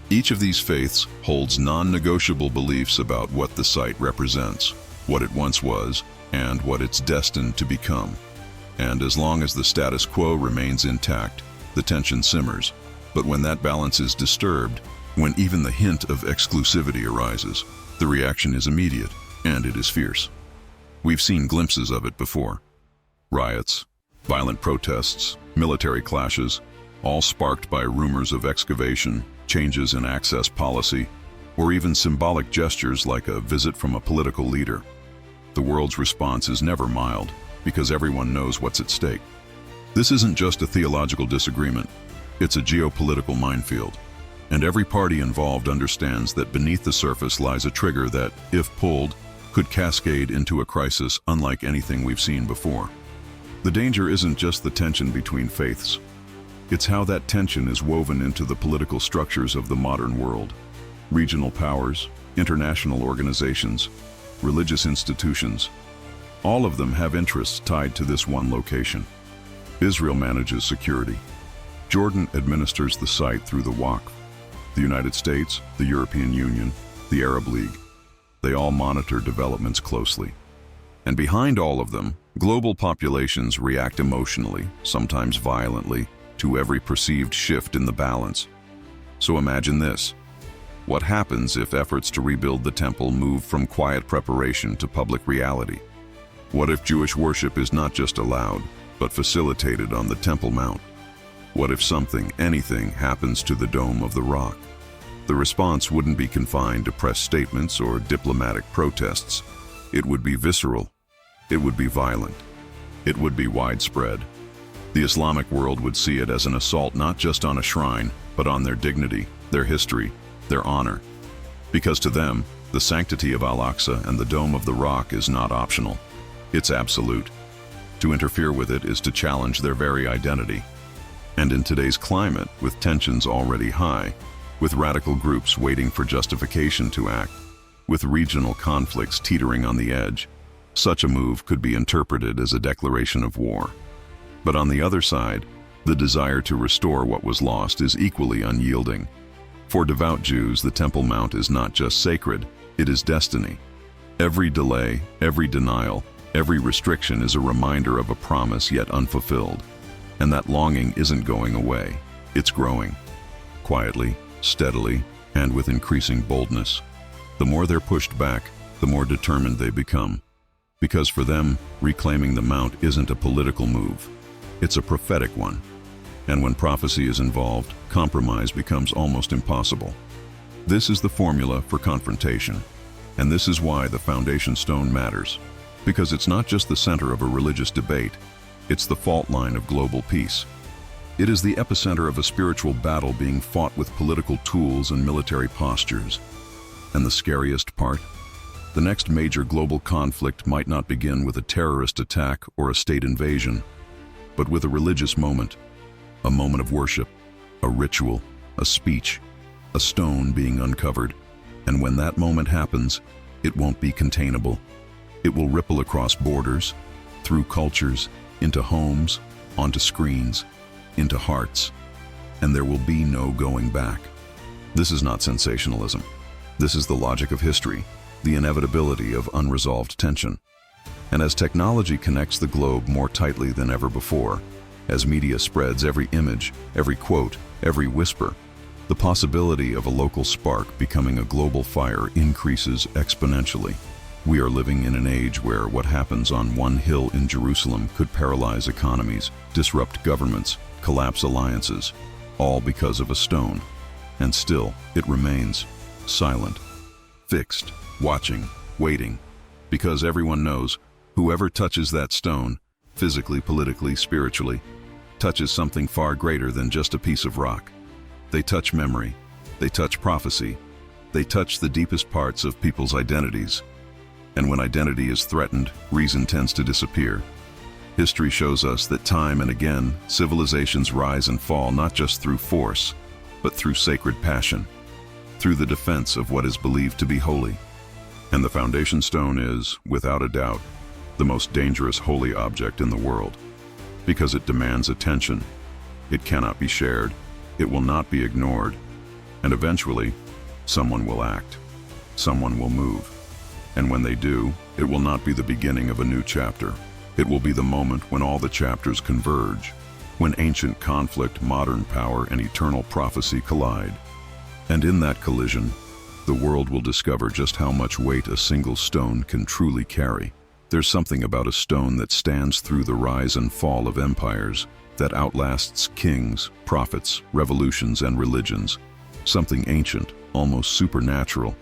Each of these faiths holds non-negotiable beliefs about what the site represents, what it once was, and what it's destined to become. And as long as the status quo remains intact, the tension simmers. But when that balance is disturbed, when even the hint of exclusivity arises, the reaction is immediate, and it is fierce. We've seen glimpses of it before. Riots, violent protests, military clashes, all sparked by rumors of excavation, changes in access policy, or even symbolic gestures like a visit from a political leader. The world's response is never mild, because everyone knows what's at stake. This isn't just a theological disagreement, it's a geopolitical minefield. And every party involved understands that beneath the surface lies a trigger that, if pulled, could cascade into a crisis unlike anything we've seen before. The danger isn't just the tension between faiths. It's how that tension is woven into the political structures of the modern world. Regional powers, international organizations, religious institutions, all of them have interests tied to this one location. Israel manages security. Jordan administers the site through the Waqf. The United States, the European Union, the Arab League, they all monitor developments closely. And behind all of them, global populations react emotionally, sometimes violently, to every perceived shift in the balance. So imagine this. What happens if efforts to rebuild the temple move from quiet preparation to public reality? What if Jewish worship is not just allowed, but facilitated on the Temple Mount? What if something, anything, happens to the Dome of the Rock? The response wouldn't be confined to press statements or diplomatic protests. It would be visceral. It would be violent. It would be widespread. The Islamic world would see it as an assault not just on a shrine, but on their dignity, their history, their honor. Because to them, the sanctity of Al-Aqsa and the Dome of the Rock is not optional. It's absolute. To interfere with it is to challenge their very identity. And in today's climate, with tensions already high, with radical groups waiting for justification to act, with regional conflicts teetering on the edge, such a move could be interpreted as a declaration of war. But on the other side, the desire to restore what was lost is equally unyielding. For devout Jews, the Temple Mount is not just sacred, it is destiny. Every delay, every denial, every restriction is a reminder of a promise yet unfulfilled. And that longing isn't going away, it's growing. Quietly, steadily, and with increasing boldness. The more they're pushed back, the more determined they become. Because for them, reclaiming the Mount isn't a political move, it's a prophetic one. And when prophecy is involved, compromise becomes almost impossible. This is the formula for confrontation. And this is why the foundation stone matters. Because it's not just the center of a religious debate, it's the fault line of global peace. It is the epicenter of a spiritual battle being fought with political tools and military postures. And the scariest part? The next major global conflict might not begin with a terrorist attack or a state invasion, but with a religious moment, a moment of worship, a ritual, a speech, a stone being uncovered. And when that moment happens, it won't be containable. It will ripple across borders, through cultures, into homes, onto screens, into hearts, and there will be no going back. This is not sensationalism. This is the logic of history, the inevitability of unresolved tension. And as technology connects the globe more tightly than ever before, as media spreads every image, every quote, every whisper, the possibility of a local spark becoming a global fire increases exponentially. We are living in an age where what happens on one hill in Jerusalem could paralyze economies, disrupt governments, collapse alliances, all because of a stone. And still, it remains silent, fixed, watching, waiting, because everyone knows whoever touches that stone, physically, politically, spiritually, touches something far greater than just a piece of rock. They touch memory, they touch prophecy, they touch the deepest parts of people's identities. And when identity is threatened, reason tends to disappear. History shows us that time and again, civilizations rise and fall not just through force, but through sacred passion, through the defense of what is believed to be holy. And the foundation stone is, without a doubt, the most dangerous holy object in the world, because it demands attention. It cannot be shared, it will not be ignored, and eventually, someone will act, someone will move. And when they do, it will not be the beginning of a new chapter. It will be the moment when all the chapters converge, when ancient conflict, modern power, and eternal prophecy collide. And in that collision, the world will discover just how much weight a single stone can truly carry. There's something about a stone that stands through the rise and fall of empires, that outlasts kings, prophets, revolutions, and religions. Something ancient, almost supernatural,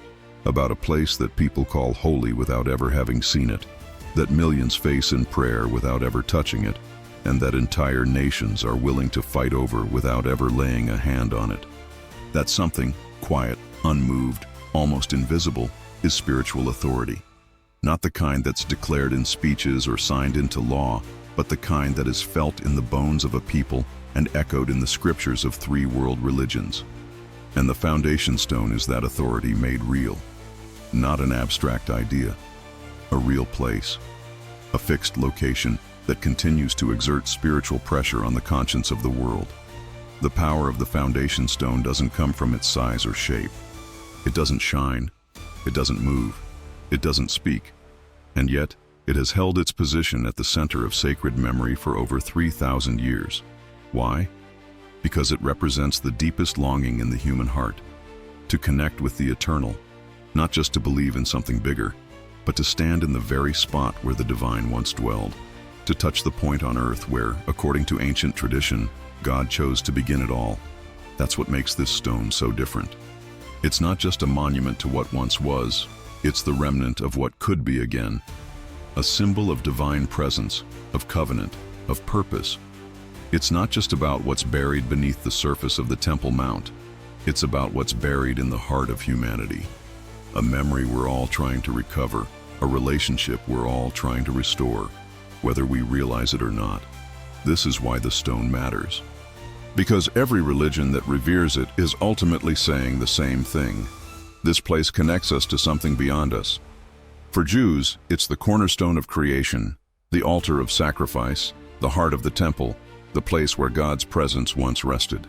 about a place that people call holy without ever having seen it, that millions face in prayer without ever touching it, and that entire nations are willing to fight over without ever laying a hand on it. That something, quiet, unmoved, almost invisible, is spiritual authority. Not the kind that's declared in speeches or signed into law, but the kind that is felt in the bones of a people and echoed in the scriptures of 3 world religions. And the foundation stone is that authority made real. Not an abstract idea, a real place, a fixed location that continues to exert spiritual pressure on the conscience of the world. The power of the foundation stone doesn't come from its size or shape. It doesn't shine, it doesn't move, it doesn't speak, and yet it has held its position at the center of sacred memory for over 3,000 years. Why? Because it represents the deepest longing in the human heart, to connect with the eternal, not just to believe in something bigger, but to stand in the very spot where the divine once dwelled, to touch the point on earth where, according to ancient tradition, God chose to begin it all. That's what makes this stone so different. It's not just a monument to what once was, it's the remnant of what could be again, a symbol of divine presence, of covenant, of purpose. It's not just about what's buried beneath the surface of the Temple Mount, it's about what's buried in the heart of humanity. A memory we're all trying to recover, a relationship we're all trying to restore, whether we realize it or not. This is why the stone matters. Because every religion that reveres it is ultimately saying the same thing. This place connects us to something beyond us. For Jews, it's the cornerstone of creation, the altar of sacrifice, the heart of the temple, the place where God's presence once rested.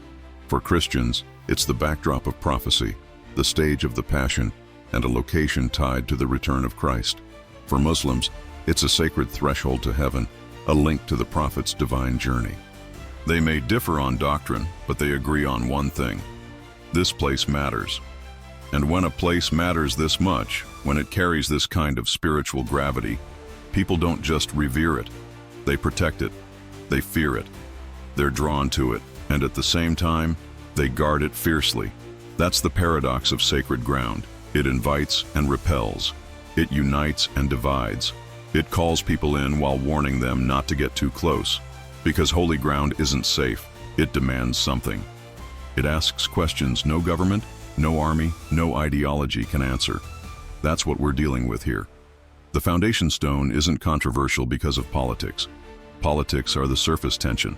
For Christians, it's the backdrop of prophecy, the stage of the Passion, and a location tied to the return of Christ. For Muslims, it's a sacred threshold to heaven, a link to the prophet's divine journey. They may differ on doctrine, but they agree on one thing: this place matters. And when a place matters this much, when it carries this kind of spiritual gravity, people don't just revere it, they protect it, they fear it, they're drawn to it, and at the same time, they guard it fiercely. That's the paradox of sacred ground. It invites and repels. It unites and divides. It calls people in while warning them not to get too close. Because holy ground isn't safe, it demands something. It asks questions no government, no army, no ideology can answer. That's what we're dealing with here. The foundation stone isn't controversial because of politics. Politics are the surface tension.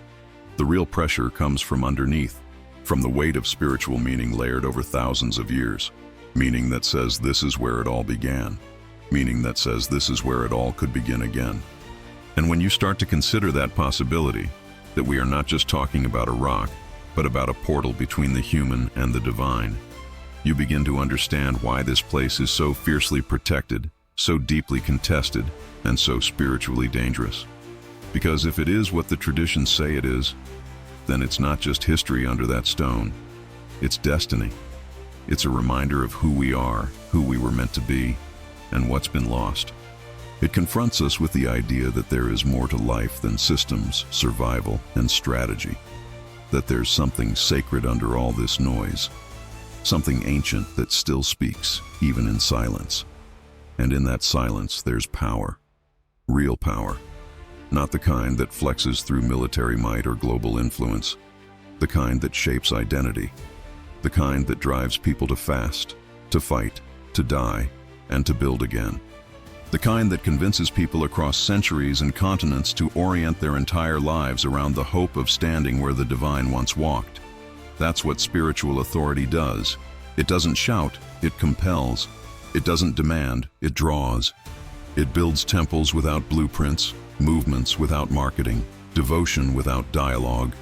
The real pressure comes from underneath, from the weight of spiritual meaning layered over thousands of years. Meaning that says this is where it all began. Meaning that says this is where it all could begin again. And when you start to consider that possibility, that we are not just talking about a rock, but about a portal between the human and the divine, you begin to understand why this place is so fiercely protected, so deeply contested, and so spiritually dangerous. Because if it is what the traditions say it is, then it's not just history under that stone, it's destiny. It's a reminder of who we are, who we were meant to be, and what's been lost. It confronts us with the idea that there is more to life than systems, survival, and strategy. That there's something sacred under all this noise. Something ancient that still speaks, even in silence. And in that silence, there's power. Real power. Not the kind that flexes through military might or global influence. The kind that shapes identity. The kind that drives people to fast, to fight, to die, and to build again. The kind that convinces people across centuries and continents to orient their entire lives around the hope of standing where the divine once walked. That's what spiritual authority does. It doesn't shout, it compels. It doesn't demand, it draws. It builds temples without blueprints, movements without marketing, devotion without dialogue.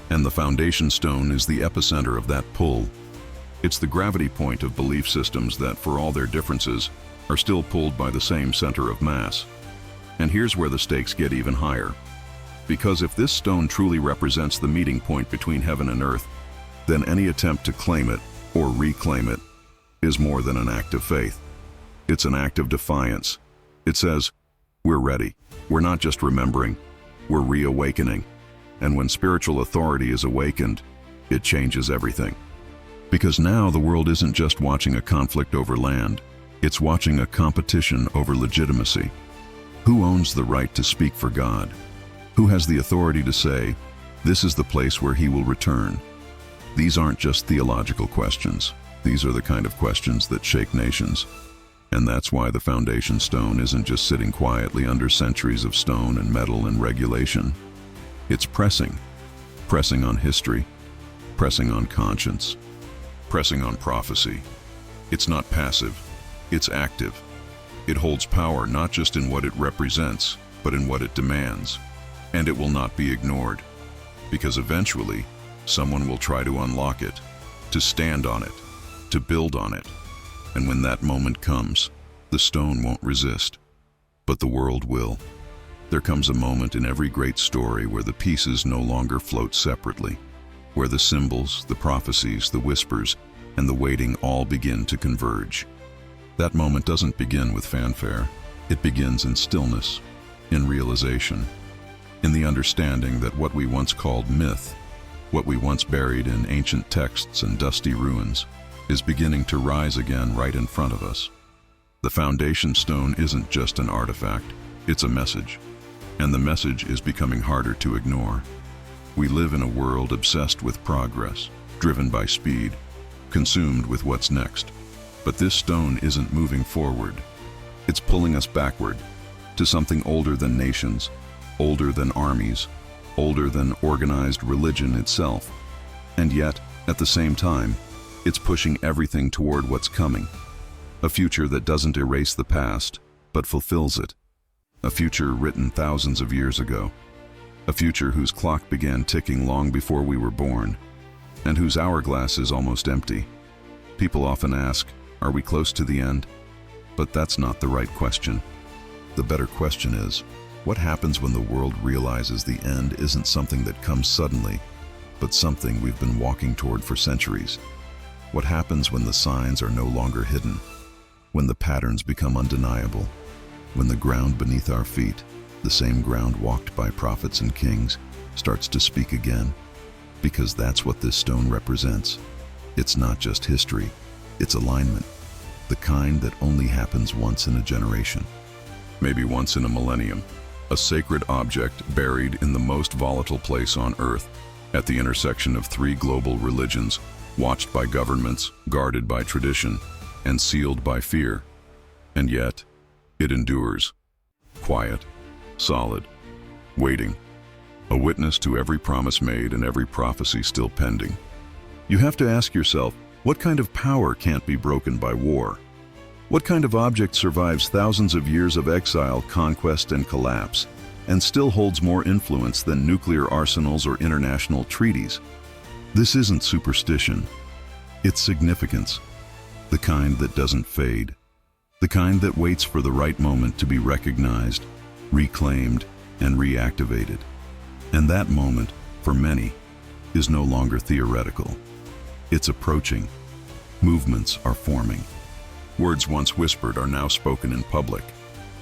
And the foundation stone is the epicenter of that pull. It's the gravity point of belief systems that, for all their differences, are still pulled by the same center of mass. And here's where the stakes get even higher. Because if this stone truly represents the meeting point between heaven and earth, then any attempt to claim it or reclaim it is more than an act of faith. It's an act of defiance. It says, we're ready. We're not just remembering, we're reawakening. And when spiritual authority is awakened, it changes everything. Because now the world isn't just watching a conflict over land, it's watching a competition over legitimacy. Who owns the right to speak for God? Who has the authority to say, this is the place where he will return? These aren't just theological questions. These are the kind of questions that shake nations. And that's why the foundation stone isn't just sitting quietly under centuries of stone and metal and regulation. It's pressing on history, pressing on conscience, pressing on prophecy. It's not passive, it's active. It holds power not just in what it represents, but in what it demands. And it will not be ignored, because eventually, someone will try to unlock it, to stand on it, to build on it. And when that moment comes, the stone won't resist, but the world will. There comes a moment in every great story where the pieces no longer float separately, where the symbols, the prophecies, the whispers, and the waiting all begin to converge. That moment doesn't begin with fanfare. It begins in stillness, in realization, in the understanding that what we once called myth, what we once buried in ancient texts and dusty ruins, is beginning to rise again right in front of us. The foundation stone isn't just an artifact, it's a message. And the message is becoming harder to ignore. We live in a world obsessed with progress, driven by speed, consumed with what's next. But this stone isn't moving forward. It's pulling us backward, to something older than nations, older than armies, older than organized religion itself. And yet, at the same time, it's pushing everything toward what's coming. A future that doesn't erase the past, but fulfills it. A future written thousands of years ago. A future whose clock began ticking long before we were born, and whose hourglass is almost empty. People often ask, are we close to the end? But that's not the right question. The better question is, what happens when the world realizes the end isn't something that comes suddenly, but something we've been walking toward for centuries? What happens when the signs are no longer hidden? When the patterns become undeniable? When the ground beneath our feet, the same ground walked by prophets and kings, starts to speak again? because that's what this stone represents. It's not just history, it's alignment, the kind that only happens once in a generation. Maybe once in a millennium. A sacred object buried in the most volatile place on Earth, at the intersection of three global religions, watched by governments, guarded by tradition, and sealed by fear. And yet, it endures. Quiet, solid, waiting. A witness to every promise made and every prophecy still pending. You have to ask yourself, what kind of power can't be broken by war? What kind of object survives thousands of years of exile, conquest, and collapse, and still holds more influence than nuclear arsenals or international treaties? This isn't superstition. It's significance. The kind that doesn't fade. The kind that waits for the right moment to be recognized, reclaimed, and reactivated. And that moment, for many, is no longer theoretical. It's approaching. Movements are forming. Words once whispered are now spoken in public.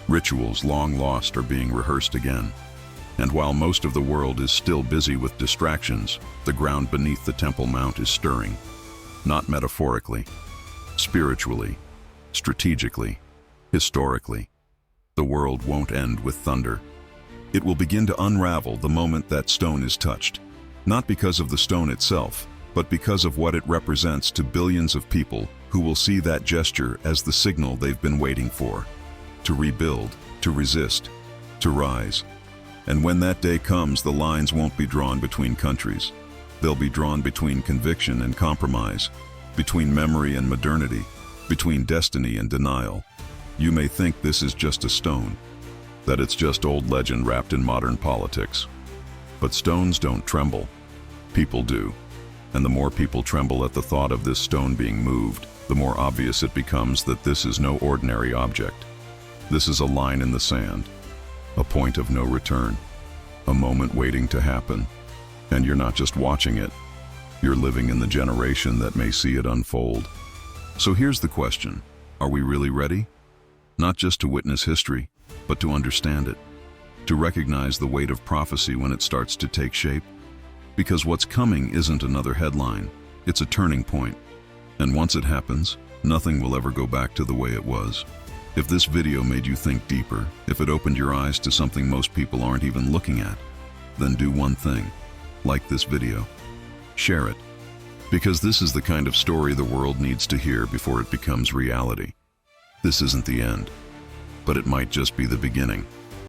Rituals long lost are being rehearsed again. And while most of the world is still busy with distractions, the ground beneath the Temple Mount is stirring. Not metaphorically, spiritually, strategically, historically. The world won't end with thunder. It will begin to unravel the moment that stone is touched. Not because of the stone itself, but because of what it represents to billions of people who will see that gesture as the signal they've been waiting for. To rebuild, to resist, to rise. And when that day comes, the lines won't be drawn between countries. They'll be drawn between conviction and compromise, between memory and modernity, between destiny and denial. You may think this is just a stone, that it's just old legend wrapped in modern politics. But stones don't tremble. People do. And the more people tremble at the thought of this stone being moved, the more obvious it becomes that this is no ordinary object. This is a line in the sand, a point of no return, a moment waiting to happen. And you're not just watching it, you're living in the generation that may see it unfold. So here's the question, are we really ready? Not just to witness history, but to understand it, to recognize the weight of prophecy when it starts to take shape. Because what's coming isn't another headline, it's a turning point. And once it happens, nothing will ever go back to the way it was. If this video made you think deeper, if it opened your eyes to something most people aren't even looking at, then do one thing. Like this video. Share it. Because this is the kind of story the world needs to hear before it becomes reality. This isn't the end, but it might just be the beginning.